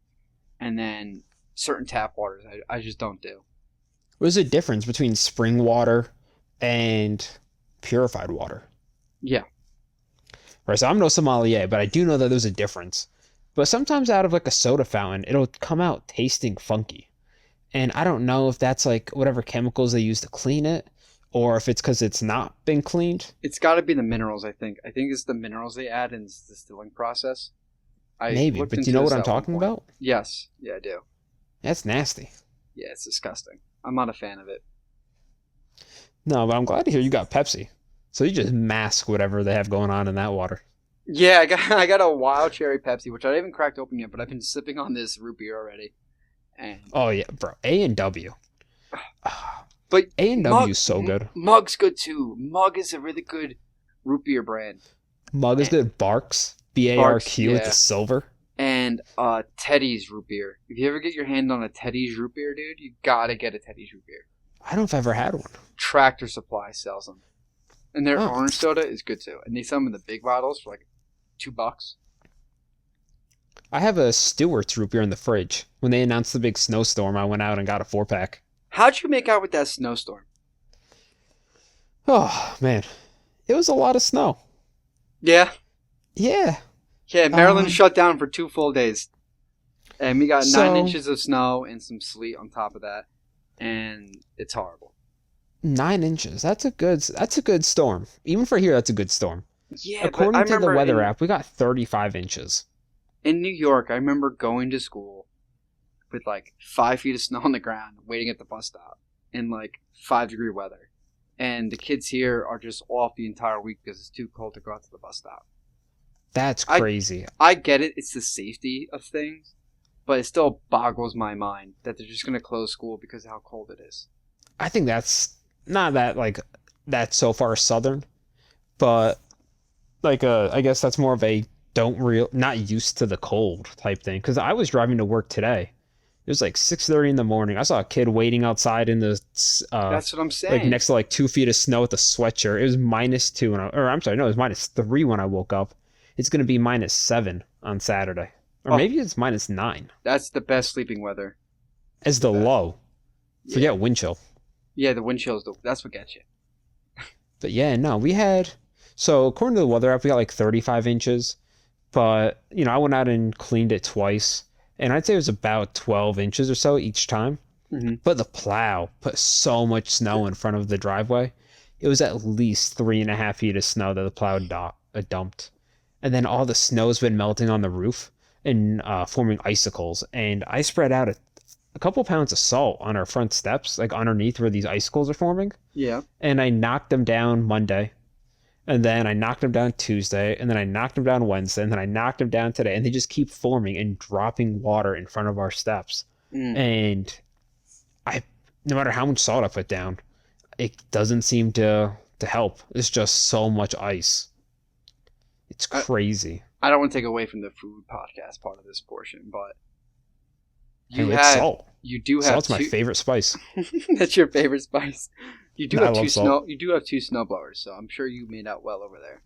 and then certain tap waters I just don't do. What is the difference between spring water and purified water? Yeah. Right, so I'm no sommelier, but I do know that there's a difference. But sometimes out of like a soda fountain, it'll come out tasting funky. And I don't know if that's like whatever chemicals they use to clean it, or if it's because it's not been cleaned. It's got to be the minerals, I think. I think it's the minerals they add in the distilling process. Maybe, but do you know what I'm talking about? Yes. Yeah, I do. That's nasty. Yeah, it's disgusting. I'm not a fan of it. No, but I'm glad to hear you got Pepsi. So you just mask whatever they have going on in that water. Yeah, I got a wild cherry Pepsi, which I haven't cracked open yet, but I've been sipping on this root beer already. And Oh yeah, bro. A&W. but A&W is so good. Mug's good too. Mug is a really good root beer brand. Mug is good. Barks. Barks, BARQ with yeah. the silver. And Teddy's root beer. If you ever get your hand on a Teddy's root beer, dude, you gotta get a Teddy's root beer. I don't know if I've ever had one. Tractor Supply sells them. And their Oh, orange soda is good too. And they sell them in the big bottles for like $2. I have a Stewart's root beer in the fridge. When they announced the big snowstorm, I went out and got a 4-pack. How'd you make out with that snowstorm? Oh, man. It was a lot of snow. Yeah. Yeah. Yeah, Maryland Um, shut down for 2 full days. And we got nine so inches of snow and some sleet on top of that. And it's horrible. 9 inches. That's a good storm. Even for here, that's a good storm. Yeah, but I According to the remember weather app, we got 35 inches. in New York, I remember going to school with like 5 feet of snow on the ground, waiting at the bus stop in like 5-degree weather. And the kids here are just off the entire week because it's too cold to go out to the bus stop. That's I crazy. I get it, it's the safety of things, but it still boggles my mind that they're just gonna close school because of how cold it is. I think that's not that like that's so far southern, but like I guess that's more of a don't real not used to the cold type thing. Because I was driving to work today. It was like 6:30 in the morning. I saw a kid waiting outside in the That's what I'm like saying. next to like 2 feet of snow with a sweatshirt. It was -2 or I'm sorry, no, it was -3 when I woke up. It's gonna be -7 on Saturday, or Oh, maybe it's -9 that's the best sleeping weather. as The the best. low. Yeah. Forget wind chill. Yeah, the wind chills, that's what gets you. But yeah, no, we had so according to the weather app, we got like 35 inches. But I went out and cleaned it twice, and I'd say it was about 12 inches or so each time. Hmm. But the plow put so much snow in front of the driveway. It was at least 3.5 feet of snow that the plow dumped. And then all the snow's been melting on the roof and forming icicles. And I spread out a couple pounds of salt on our front steps, like underneath where these icicles are forming. Yeah. And I knocked them down Monday. And then I knocked them down Tuesday. And then I knocked them down Wednesday. And then I knocked them down today. And they just keep forming and dropping water in front of our steps. Mm. And no matter how much salt I put down, it doesn't seem to help. It's just so much ice. It's I, crazy. I don't want to take away from the food podcast part of this portion, but And it's salt. you do have Salt's my two. favorite spice. That's your favorite spice. You do I have love salt. you do have two snow blowers, so I'm sure you made out well over there.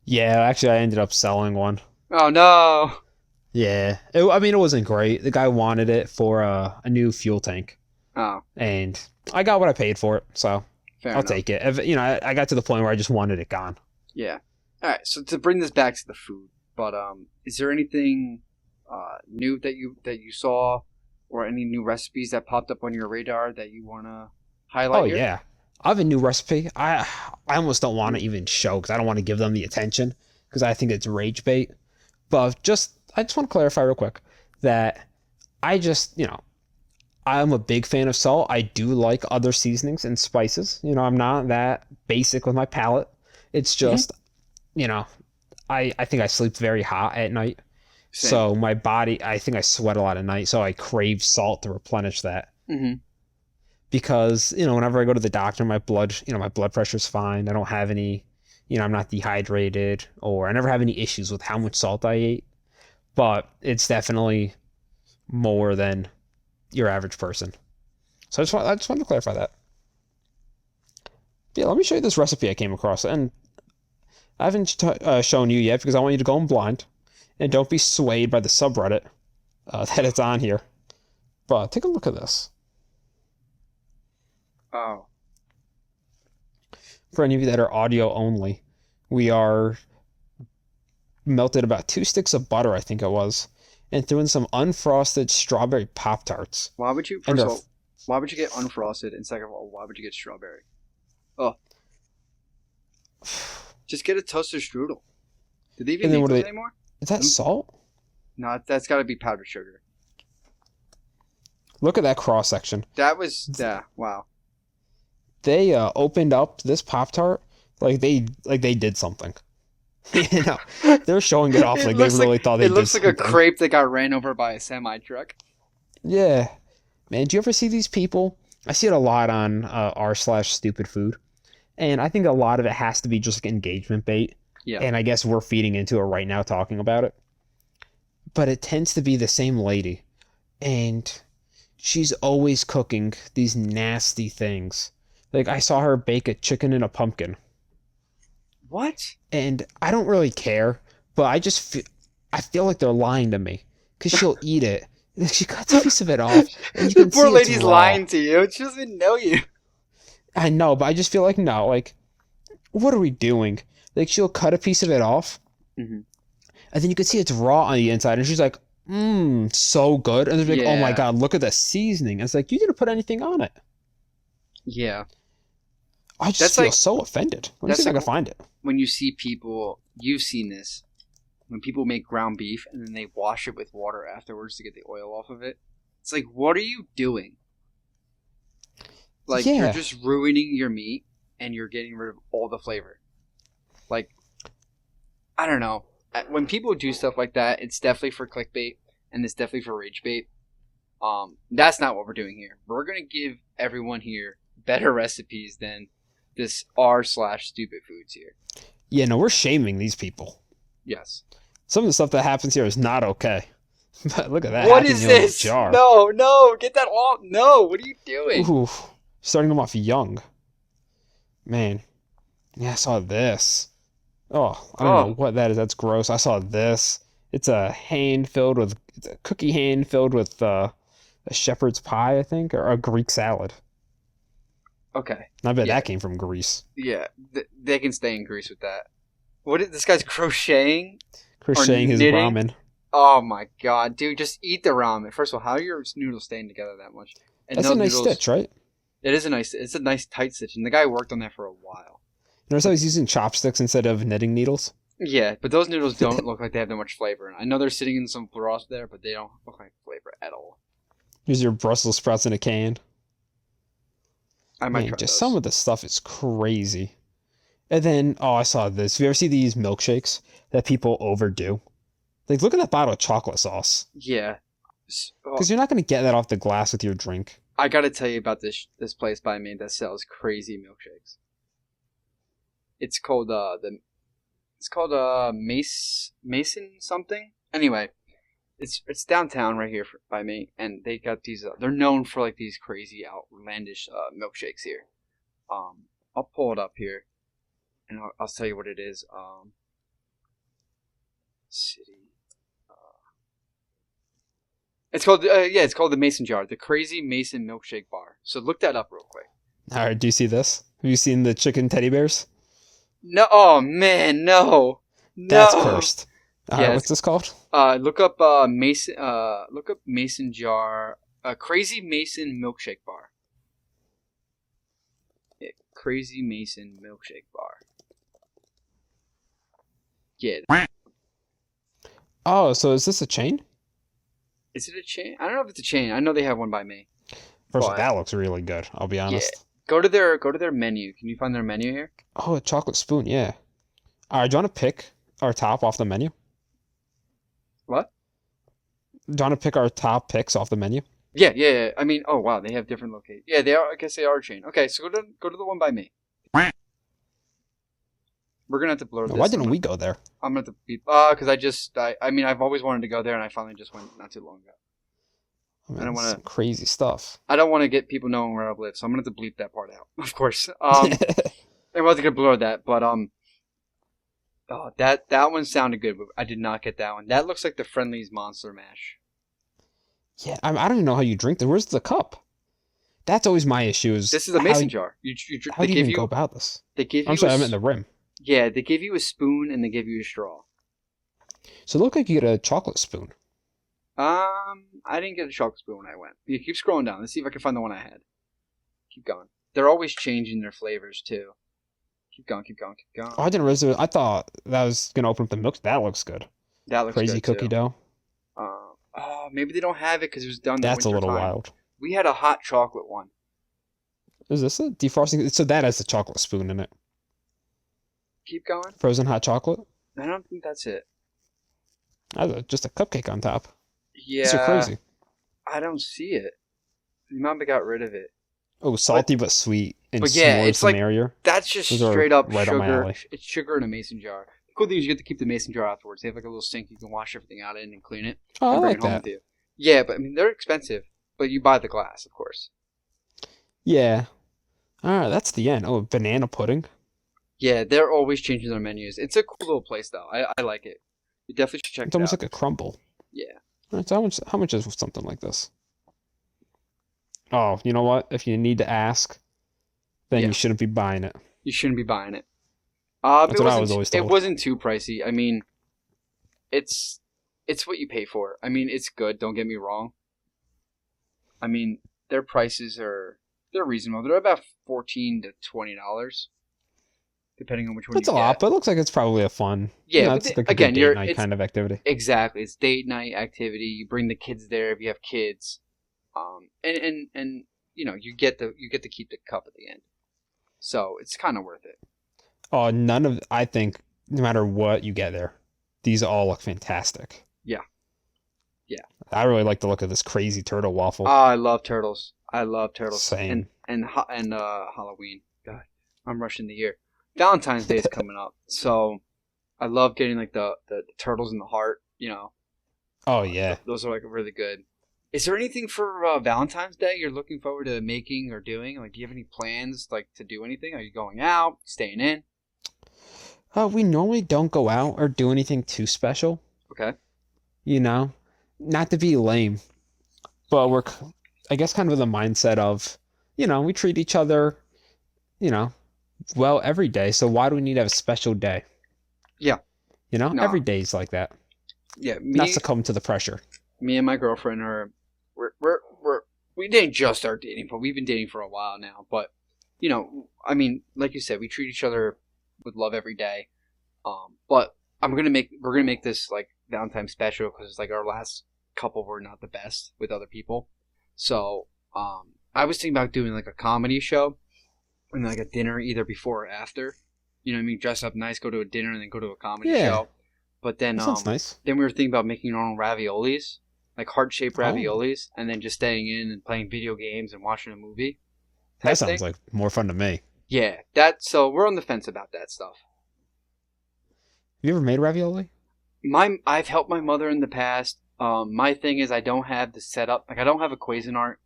Yeah, actually, I ended up selling one. Oh no! Yeah, I mean, it wasn't great. The guy wanted it for a new fuel tank, Oh, and I got what I paid for it, so fair I'll enough. take it. I got to the point where I just wanted it gone. Yeah. All right. So to bring this back to the food, but is there anything new that you saw, or any new recipes that popped up on your radar that you want to highlight Oh here? yeah, I have a new recipe. I almost don't want to even show because I don't want to give them the attention because I think it's rage bait. But I just want to clarify real quick that I just I'm a big fan of salt. I do like other seasonings and spices. I'm not that basic with my palate. It's Mhm. just you know I think I sleep very hot at night. Same. So my body, I think I sweat a lot at night, so I crave salt to replenish that. Mm-hmm. Because whenever I go to the doctor, my blood pressure's fine. I don't have any, I'm not dehydrated, or I never have any issues with how much salt I ate. But it's definitely more than your average person. So I just wanted to clarify that. Yeah, let me show you this recipe I came across, and I haven't shown you yet because I want you to go in blind, and don't be swayed by the subreddit that it's on here. But take a look at this. Oh. For any of you that are audio only, we are melted about 2 sticks of butter, I think it was, and threw in some unfrosted strawberry Pop Tarts. Why would you? And First of all, why would you get unfrosted? And second of all, why would you get strawberry? Oh, just get a toaster strudel. Do they even And then make what those do they? anymore? Is that salt? No, that's got to be powdered sugar. Look at that cross section. That was wow. They opened up this Pop Tart like they did something. They're showing it off like they really thought they it did looks like a something. crepe that got ran over by a semi truck. Yeah, man. Do you ever see these people? I see it a lot on r/stupid food, and I think a lot of it has to be just like engagement bait. Yeah. And I guess we're feeding into it right now talking about it. But it tends to be the same lady, and she's always cooking these nasty things. Like I saw her bake a chicken and a pumpkin. What? and I don't really care, but I feel like they're lying to me because she'll eat it. She cuts a piece of it off, and you The can poor see it's lady's raw. lying to you. She doesn't even know you. I know, but I just feel like no, like what are we doing? Like she'll cut a piece of it off, Hmm. and then you can see it's raw on the inside, and she's like, "Mmm, so good." And they're like, "Oh my Yeah. god, look at the seasoning." And it's like you didn't put anything on it. Yeah. I just That's feel like so offended. Let me see that's if I like can find it. when you see people. You've seen this when people make ground beef and then they wash it with water afterwards to get the oil off of it. It's like, what are you doing? Like you're Yeah, just ruining your meat and you're getting rid of all the flavor. Like I don't know. When people do stuff like that, it's definitely for clickbait and it's definitely for rage bait. That's not what we're doing here. We're gonna give everyone here better recipes than this r/stupid foods here. yeah. No, we're shaming these people. Yes. Some of the stuff that happens here is not okay. But look at that What is jalapeno in a this? jar. No, no, get that off. No, what are you doing? Ooh, starting them off young. Man, yeah, I saw this. Oh, I don't know Oh, what that is. That's gross. I saw this. It's a cookie hand filled with a shepherd's pie, I think, or a Greek salad. okay. I bet Yeah, that came from Greece. yeah. They can stay in Greece with that. What is this guy's crocheting or Crocheting his knitting? ramen. Oh my god, dude, just eat the ramen. First of all, how are your noodles staying together that much? And That's a those nice noodles, stitch, right? it's a nice tight stitch, and the guy worked on that for a while. Notice how he's using chopsticks instead of knitting needles? Yeah, but those noodles don't look like they have that much flavor. I know they're sitting in some broth there, but they don't look like flavor at all. Here's your Brussels sprouts in a can. I might Man, try just some those. of the stuff is crazy. And then, oh, I saw this. Have you ever see these milkshakes that people overdo? Like, look at that bottle of chocolate sauce. Yeah. Because you're not going to get that off the glass with your drink. I got to tell you about this place by me that sells crazy milkshakes. It's called Mason something. Anyway, it's downtown right here by me, and they got these. They're known for like these crazy outlandish milkshakes here. I'll pull it up here, and I'll tell you what it is. City. It's called the Mason Jar, the Crazy Mason Milkshake Bar. So look that up real quick. All right, do you see this? Have you seen the chicken teddy bears? No, oh man, no, That's no. cursed. All right, Yes. what's this called? Look up Mason Jar, Crazy Mason Milkshake Bar. Yeah, Crazy Mason Milkshake Bar. Yeah, Oh, so is this a chain? is it a chain? I don't know if it's a chain. I know they have one by me. First of all, But that looks really good. I'll be yeah, honest. go to their menu. Can you find their menu here? Oh, a chocolate spoon, yeah. All right, do you want to pick our top off the menu? What? Do you want to pick our top picks off the menu? Yeah. I mean, oh wow, they have different locations. Yeah, they are. I guess they are a chain. Okay, so go to the one by me. We're gonna have to blur Now, this. why didn't we go there? I'm gonna have to beep. Because I mean, I've always wanted to go there, and I finally just went not too long ago. I mean, I don't this is want some crazy stuff. I don't want to get people knowing where I live, so I'm gonna have to bleep that part out, of course. I wasn't gonna blur that, but oh, that one sounded good, but I did not get that one. That looks like the Friendly's Monster Mash. Yeah, I don't even know how you drink this. Where's the cup? That's always my issue. Is This is a how mason jar. how do you even go about this? they give I'm you sorry, a I meant the rim. yeah, they give you a spoon and they give you a straw. So it looked like you get a chocolate spoon. I didn't get a chocolate spoon when I went. You keep scrolling down. Let's see if I can find the one I had. Keep going. They're always changing their flavors too. Keep going. Oh, I didn't realize. I thought that was gonna open up the milk. That looks good. That looks Crazy good cookie too. dough. Oh, maybe they don't have it because it was done. That's a winter little time. wild. We had a hot chocolate one. Is this a defrosting? So that has the chocolate spoon in it. Keep going. Frozen hot chocolate. I don't think that's it. Just a cupcake on top. Yeah, These are crazy. I don't see it. Mama got rid of it. Oh, salty but sweet and But yeah, s'mores it's like familiar. that's just Those are straight up right up my sugar. alley. It's sugar in a mason jar. The cool thing is you get to keep the mason jar afterwards. They have like a little sink you can wash everything out in and clean it Oh, I and bring like it home that. with you. Yeah, but I mean they're expensive. But you buy the glass, of course. Yeah. All right, that's the end. Oh, banana pudding. Yeah, they're always changing their menus. It's a cool little place though. I like it. You definitely should check It's it almost out. like a crumble. Yeah. Right, so how much is something like this? Oh, you know what? If you need to ask, then you Yeah. shouldn't be buying it. You shouldn't be buying it. That's what I was always It told. wasn't too pricey. I mean, it's it's what you pay for. I mean, it's good. Don't get me wrong. I mean, their prices they're reasonable. They're about $14 to $20, depending on which one That's you a lot, get. but it looks like it's probably a fun. Yeah, but It's like a good again, date night kind of activity. exactly it's date night activity. You bring the kids there if you have kids, and you get to keep the cup at the end. So it's kind of worth it. Oh, I think, no matter what you get there, these all look fantastic. Yeah, yeah. I really like the look of this crazy turtle waffle. Oh, I love turtles. I love turtles. Same. And Halloween. God, I'm rushing the year. Valentine's Day is coming up, so I love getting like the turtles in the heart. Oh, yeah. Those are like really good. Is there anything for Valentine's Day you're looking forward to making or doing? Like, do you have any plans like to do anything? Are you going out, staying in? We normally don't go out or do anything too special, Okay. you know? Not to be lame, but I guess, kind of in the mindset of, we treat each other, you know, well every day, so why do we need to have a special day? Yeah. Every No. day's like that. Yeah. Not succumb to the pressure. Me and my girlfriend we didn't just start dating, but we've been dating for a while now. But I mean, like you said, we treat each other with love every day. But we're gonna make this like Valentine's special because like our last couple were not the best with other people. So I was thinking about doing like a comedy show and like a dinner either before or after. You know what I mean? Dress up nice, go to a dinner, and then go to a comedy Yeah. show. But then That sounds nice. then we were thinking about making our own raviolis, like heart-shaped Oh. raviolis, and then just staying in and playing video games and watching a movie. That type sounds thing. like more fun to me. Yeah, so we're on the fence about that stuff. Have you ever made ravioli? I've helped my mother in the past. My thing is I don't have the setup. Like I don't have a Cuisinart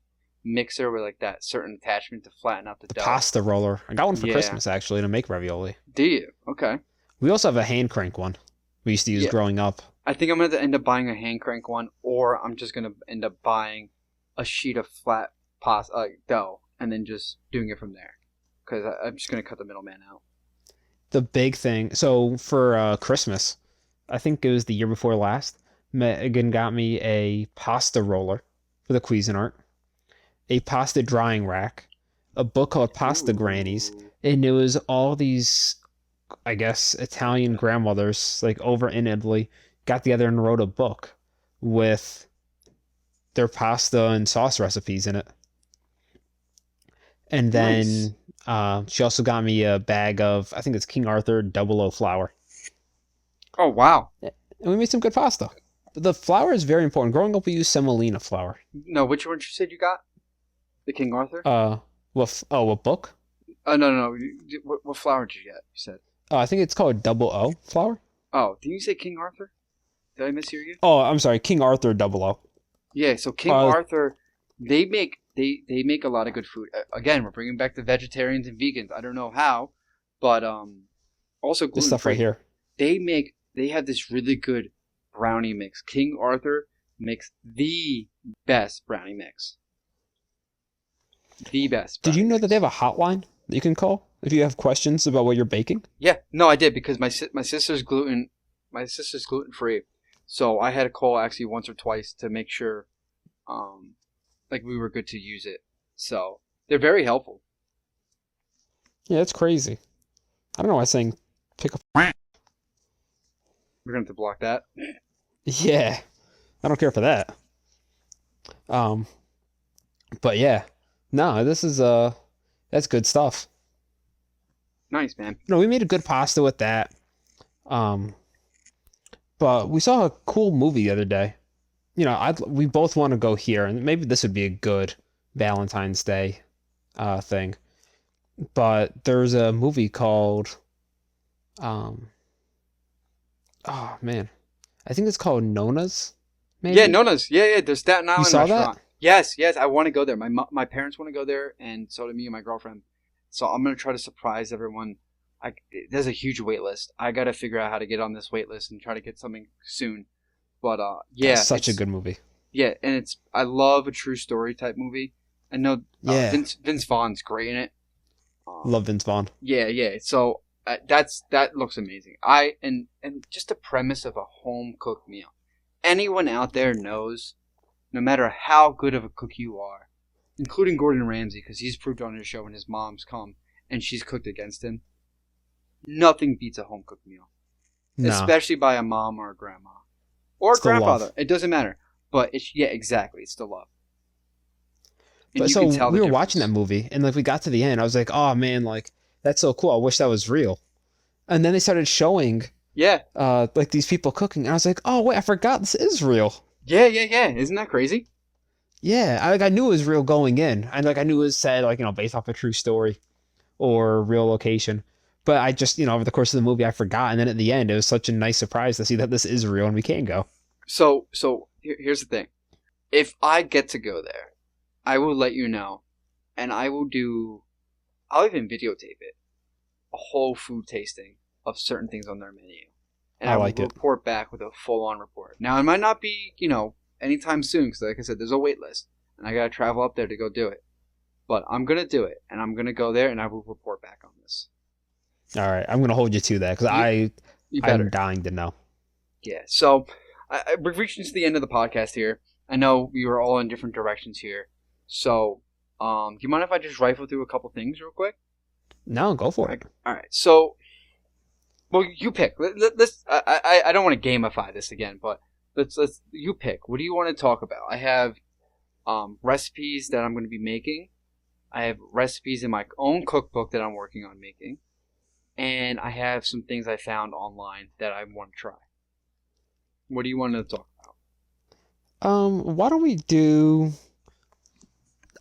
mixer with like that certain attachment to flatten out the dough. Pasta roller. I got one for Yeah. Christmas, actually, to make ravioli. Do you? Okay. We also have a hand crank one we used to use Yeah. growing up. I think I'm going to end up buying a hand crank one, or I'm just going to end up buying a sheet of flat pasta dough and then just doing it from there. Because I'm just going to cut the middleman out. The big thing. So for Christmas, I think it was the year before last, Megan got me a pasta roller for the Cuisinart, a pasta drying rack, a book called Pasta Grannies, Ooh. and it was all these, I guess, Italian grandmothers, like over in Italy, got together and wrote a book with their pasta and sauce recipes in it. And Nice. then she also got me a bag of, I think it's King Arthur Double O flour. Oh, wow. And we made some good pasta. The flour is very important. Growing up, we used semolina flour. No, which one you said you got? The King Arthur? What book? No. What flour did you get? You said. I think it's called Double O flour. Oh, didn't you say King Arthur? Did I mishear you? Oh, I'm sorry, King Arthur Double O. Yeah, so King Arthur, they make a lot of good food. Again, we're bringing back the vegetarians and vegans. I don't know how, but also gluten-free. This stuff right here. They have this really good brownie mix. King Arthur makes the best brownie mix. The best. Did you brownie know mix. that they have a hotline that you can call if you have questions about what you're baking? Yeah, no, I did because my sister's gluten free, so I had to call actually once or twice to make sure, like we were good to use it. So they're very helpful. Yeah, it's crazy. I don't know why I'm saying pick up. We're gonna have to block that. Yeah, I don't care for that. But yeah, no, this is that's good stuff. Nice, man. No, we made a good pasta with that. But we saw a cool movie the other day. We both want to go here, and maybe this would be a good Valentine's Day thing. But there's a movie called oh man, I think it's called Nona's. Maybe? Yeah, Nona's. Yeah. There's Staten Island saw restaurant. that? Yes. I want to go there. My parents want to go there, and so do me and my girlfriend. So I'm gonna try to surprise everyone. there's a huge wait list. I got to figure out how to get on this wait list and try to get something soon. But That's yeah, such a good movie. yeah, and I love a true story type movie. I know Yeah. Vince Vaughn's great in it. Love Vince Vaughn. Yeah, yeah. So that looks amazing. And just the premise of a home cooked meal. Anyone out there knows, no matter how good of a cook you are, including Gordon Ramsay, because he's proved on his show when his mom's come and she's cooked against him, nothing beats a home cooked meal, No. especially by a mom or a grandma or a It's the grandfather. love. It doesn't matter, but exactly, it's the love. And But you so can tell the we were watching that difference. movie, and like we got to the end, I was like, "Oh man, like that's so cool. I wish that was real." And then they started showing Yeah, like these people cooking, and I was like, "Oh wait, I forgot this is real." yeah, yeah, yeah. Isn't that crazy? Yeah, I knew it was real going in, and like I knew it was said like based off a true story or real location. But I just over the course of the movie I forgot, and then at the end it was such a nice surprise to see that this is real and we can go. So here's the thing. If I get to go there, I will let you know, and I'll even videotape it, a whole food tasting of certain things on their menu. And I I will like it. report back with a full-on report. Now, it might not be, anytime soon, because like I said, there's a wait list, and I got to travel up there to go do it. But I'm going to do it, and I'm going to go there, and I will report back on this. All right, I'm gonna hold you to that because You I'm better. dying to know. Yeah, so we're reaching to the end of the podcast here. I know we were all in different directions here. So, do you mind if I just rifle through a couple things real quick? No, go for it. All right. So, well, you pick. Let's. I don't want to gamify this again, but let's. You pick. What do you want to talk about? I have recipes that I'm going to be making. I have recipes in my own cookbook that I'm working on making, and I have some things I found online that I want to try. What do you want to talk about? Why don't we do?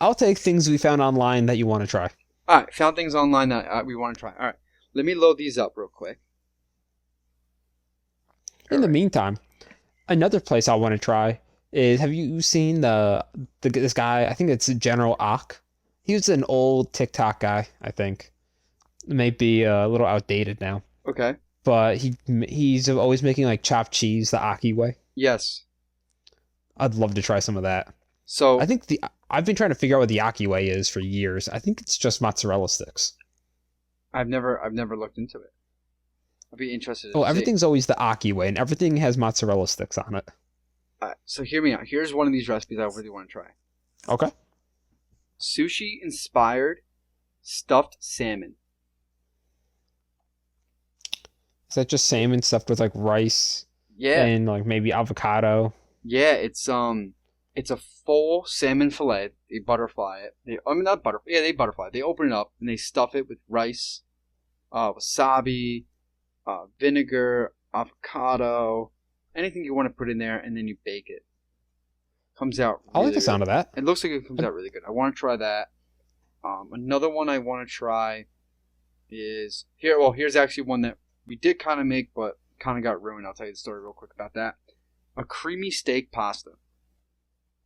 I'll take things we found online that you want to try. All right, found things online that we want to try. All right, let me load these up real quick. In the meantime, another place I want to try is have you seen this guy? I think it's General Ak. He was an old TikTok guy, I think. It may be a little outdated now, Okay. but he's always making like chopped cheese the Aki way. Yes. I'd love to try some of that. So I think I've been trying to figure out what the Aki way is for years. I think it's just mozzarella sticks. I've never looked into it. I'd be interested. Oh, To see. everything's always the Aki way, and everything has mozzarella sticks on it. All right, so hear me out. Here's one of these recipes I really want to try. Okay. Sushi inspired stuffed salmon. Is that just salmon stuffed with like rice Yeah. and like maybe avocado? Yeah, it's a full salmon fillet. They butterfly it. Not butterfly. Yeah, they butterfly it. They open it up and they stuff it with rice, wasabi, vinegar, avocado, anything you want to put in there, and then you bake it. Comes out I really like the sound good. of that. It looks like it comes out really good. I want to try that. Another one I want to try is here. Well, here's actually one that we did kind of make, but kind of got ruined. I'll tell you the story real quick about that. A creamy steak pasta.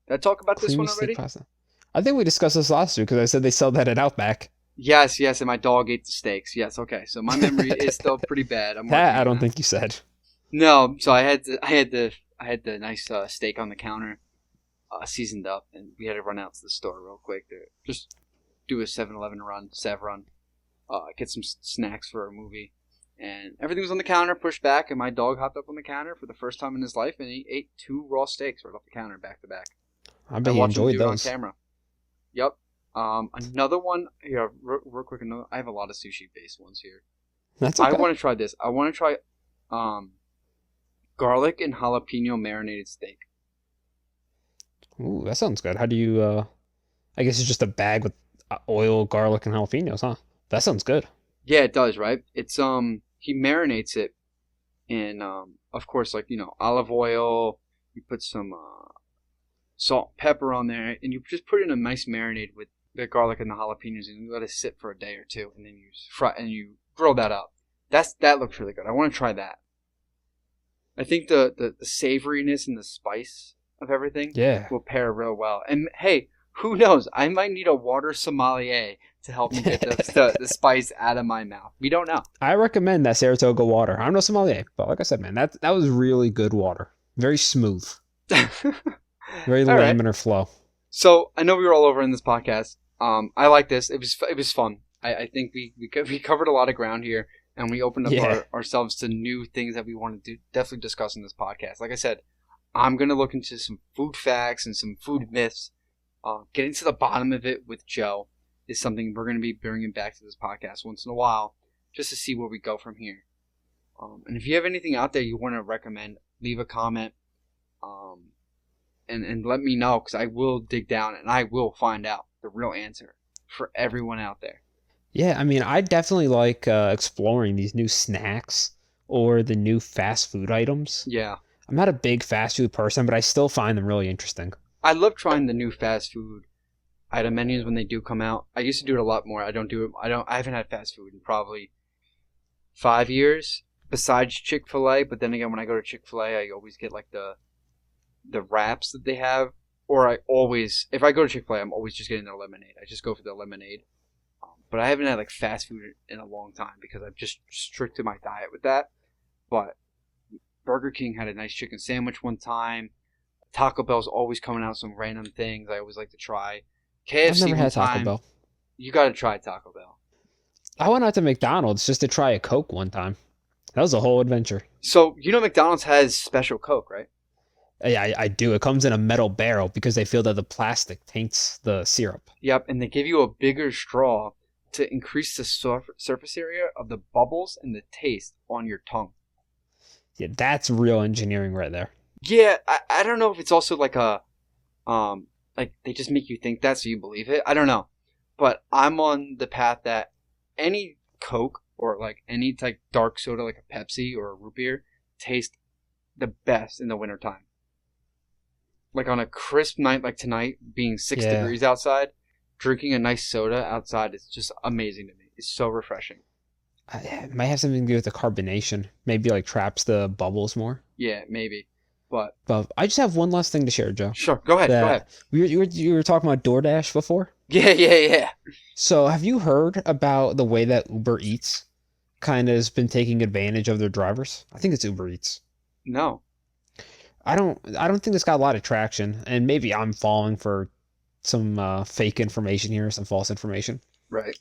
Did I talk about this Creamy one already? steak pasta. I think we discussed this last week because I said they sell that at Outback. Yes, and my dog ate the steaks. Yes, okay. So my memory is still pretty bad. I'm That working I on don't that. think you said. No, so I had the nice steak on the counter, seasoned up, and we had to run out to the store real quick to just do a 7-Eleven run, get some snacks for a movie, and everything was on the counter, pushed back, and my dog hopped up on the counter for the first time in his life, and he ate 2 raw steaks right off the counter back to back. I bet I you watched him enjoyed do it those. on camera. Yep. Another one here, real quick. I have a lot of sushi based ones here. That's okay. I want to try this. I want to try garlic and jalapeno marinated steak. Ooh, that sounds good. How do you? I guess it's just a bag with oil, garlic, and jalapenos, huh? That sounds good. Yeah, it does, right? It's he marinates it in of course, like olive oil. You put some salt, pepper on there, and you just put it in a nice marinade with the garlic and the jalapenos, and you let it sit for a day or two, and then you fry and you grill that up. That looks really good. I want to try that. I think the savoriness and the spice of everything Yeah. will pair real well. And hey, Who knows? I might need a water sommelier to help me get the spice out of my mouth. We don't know. I recommend that Saratoga water. I'm no sommelier, but like I said, man, that was really good water. Very smooth, very All right. laminar flow. So I know we were all over in this podcast. I like this. It was fun. I think we covered a lot of ground here, and we opened up ourselves to new things that we want to definitely discuss in this podcast. Like I said, I'm gonna look into some food facts and some food myths. Getting to the bottom of it with Joe is something we're gonna be bringing back to this podcast once in a while, just to see where we go from here. And if you have anything out there you want to recommend, leave a comment. And let me know, because I will dig down and I will find out the real answer for everyone out there. Yeah, I mean, I definitely like exploring these new snacks or the new fast food items. Yeah. I'm not a big fast food person, but I still find them really interesting. I love trying the new fast food item menus when they do come out. I used to do it a lot more. I haven't had fast food in probably 5 years besides Chick-fil-A, but then again, when I go to Chick-fil-A, I always get like the wraps that they have, or if I go to Chick-fil-A, I'm always just getting their lemonade. I just go for the lemonade. But I haven't had like fast food in a long time because I've just restricted my diet with that. But Burger King had a nice chicken sandwich one time. Taco Bell's always coming out some random things I always like to try. KFC I've never had Taco time, Bell. You got to try Taco Bell. I went out to McDonald's just to try a Coke one time. That was a whole adventure. So, McDonald's has special Coke, right? Yeah, I do. It comes in a metal barrel because they feel that the plastic taints the syrup. Yep, and they give you a bigger straw to increase the surface area of the bubbles and the taste on your tongue. Yeah, that's real engineering right there. Yeah, I don't know if it's also like like they just make you think that so you believe it. I don't know. But I'm on the path that any Coke or like any type dark soda like a Pepsi or a root beer tastes the best in the wintertime. Like on a crisp night like tonight, being 6 degrees outside, drinking a nice soda outside is just amazing to me. It's so refreshing. It might have something to do with the carbonation. Maybe like traps the bubbles more. Yeah, maybe. But I just have one last thing to share, Joe. Sure, go ahead. You were talking about DoorDash before? Yeah. So have you heard about the way that Uber Eats kind of has been taking advantage of their drivers? I think it's Uber Eats. No. I don't think this got a lot of traction, and maybe I'm falling for some fake information here, some false information. Right.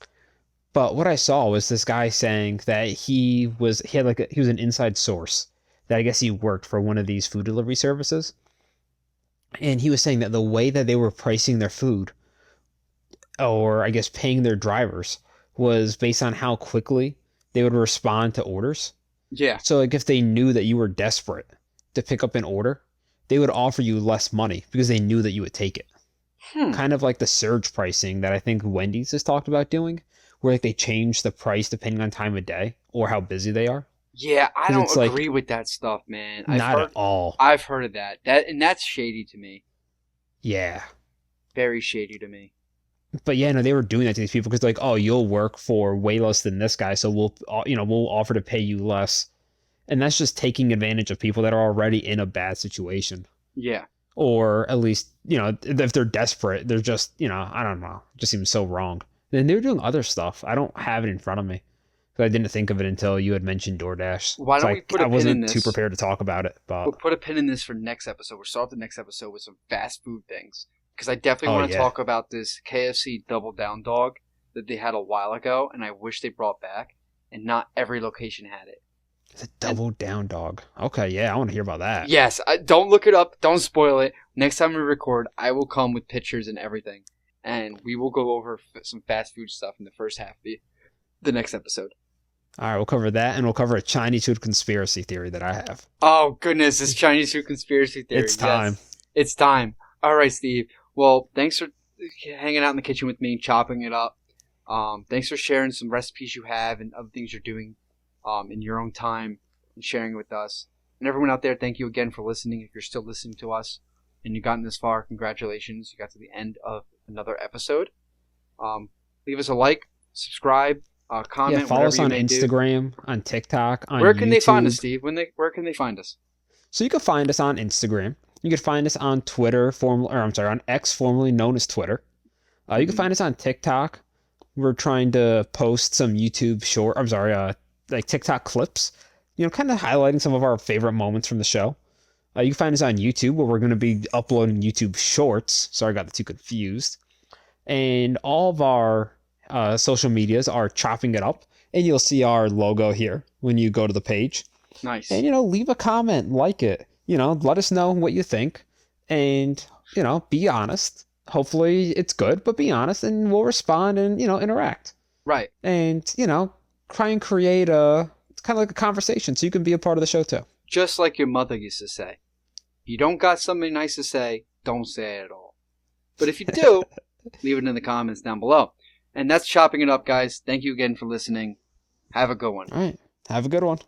But what I saw was this guy saying that he was an inside source, that I guess he worked for one of these food delivery services. And he was saying that the way that they were pricing their food, or I guess paying their drivers, was based on how quickly they would respond to orders. Yeah. So like if they knew that you were desperate to pick up an order, they would offer you less money because they knew that you would take it. Kind of like the surge pricing that I think Wendy's has talked about doing, where like they change the price depending on time of day or how busy they are. Yeah, I don't agree with that stuff, man. At all. I've heard of that. And that's shady to me. Yeah. Very shady to me. But yeah, no, they were doing that to these people because like, oh, you'll work for way less than this guy, so we'll offer to pay you less. And that's just taking advantage of people that are already in a bad situation. Yeah. Or at least, if they're desperate, they're just, I don't know. It just seems so wrong. Then they were doing other stuff. I don't have it in front of me. Because I didn't think of it until you had mentioned DoorDash. Why don't we put a pin in this? I wasn't too prepared to talk about it. But we'll put a pin in this for next episode. We'll start the next episode with some fast food things. Because I definitely want to talk about this KFC Double Down Dog that they had a while ago. And I wish they brought back. And not every location had it. It's a Double Down Dog. Okay, yeah, I want to hear about that. Yes, don't look it up. Don't spoil it. Next time we record, I will come with pictures and everything. And we will go over some fast food stuff in the first half of the next episode. All right, we'll cover that, and we'll cover a Chinese food conspiracy theory that I have. Oh, goodness, this Chinese food conspiracy theory. It's time. Yes, it's time. All right, Steve. Well, thanks for hanging out in the kitchen with me, chopping it up. Thanks for sharing some recipes you have and other things you're doing in your own time and sharing it with us. And everyone out there, thank you again for listening. If you're still listening to us and you've gotten this far, congratulations. You got to the end of another episode. Leave us a like, subscribe, comment. Follow us on Instagram, on TikTok, on Where can YouTube. they find us, Steve? Where can they find us? So you can find us on Instagram. You can find us on Twitter, on X, formerly known as Twitter. You can Hmm. find us on TikTok. We're trying to post some YouTube short. I'm sorry, like TikTok clips. Kind of highlighting some of our favorite moments from the show. You can find us on YouTube, where we're going to be uploading YouTube Shorts. Sorry, I got the two confused. And all of our social medias are chopping it up, and you'll see our logo here when you go to the page. And Nice. leave a comment, like it. Let us know what you think, and be honest. Hopefully it's good, but be honest, and we'll respond and interact. Right. And try and create a it's kind of like a conversation, so you can be a part of the show too. Just like your mother used to say. You don't got something nice to say, don't say it at all. But if you do, leave it in the comments down below. And that's chopping it up, guys. Thank you again for listening. Have a good one. All right, have a good one.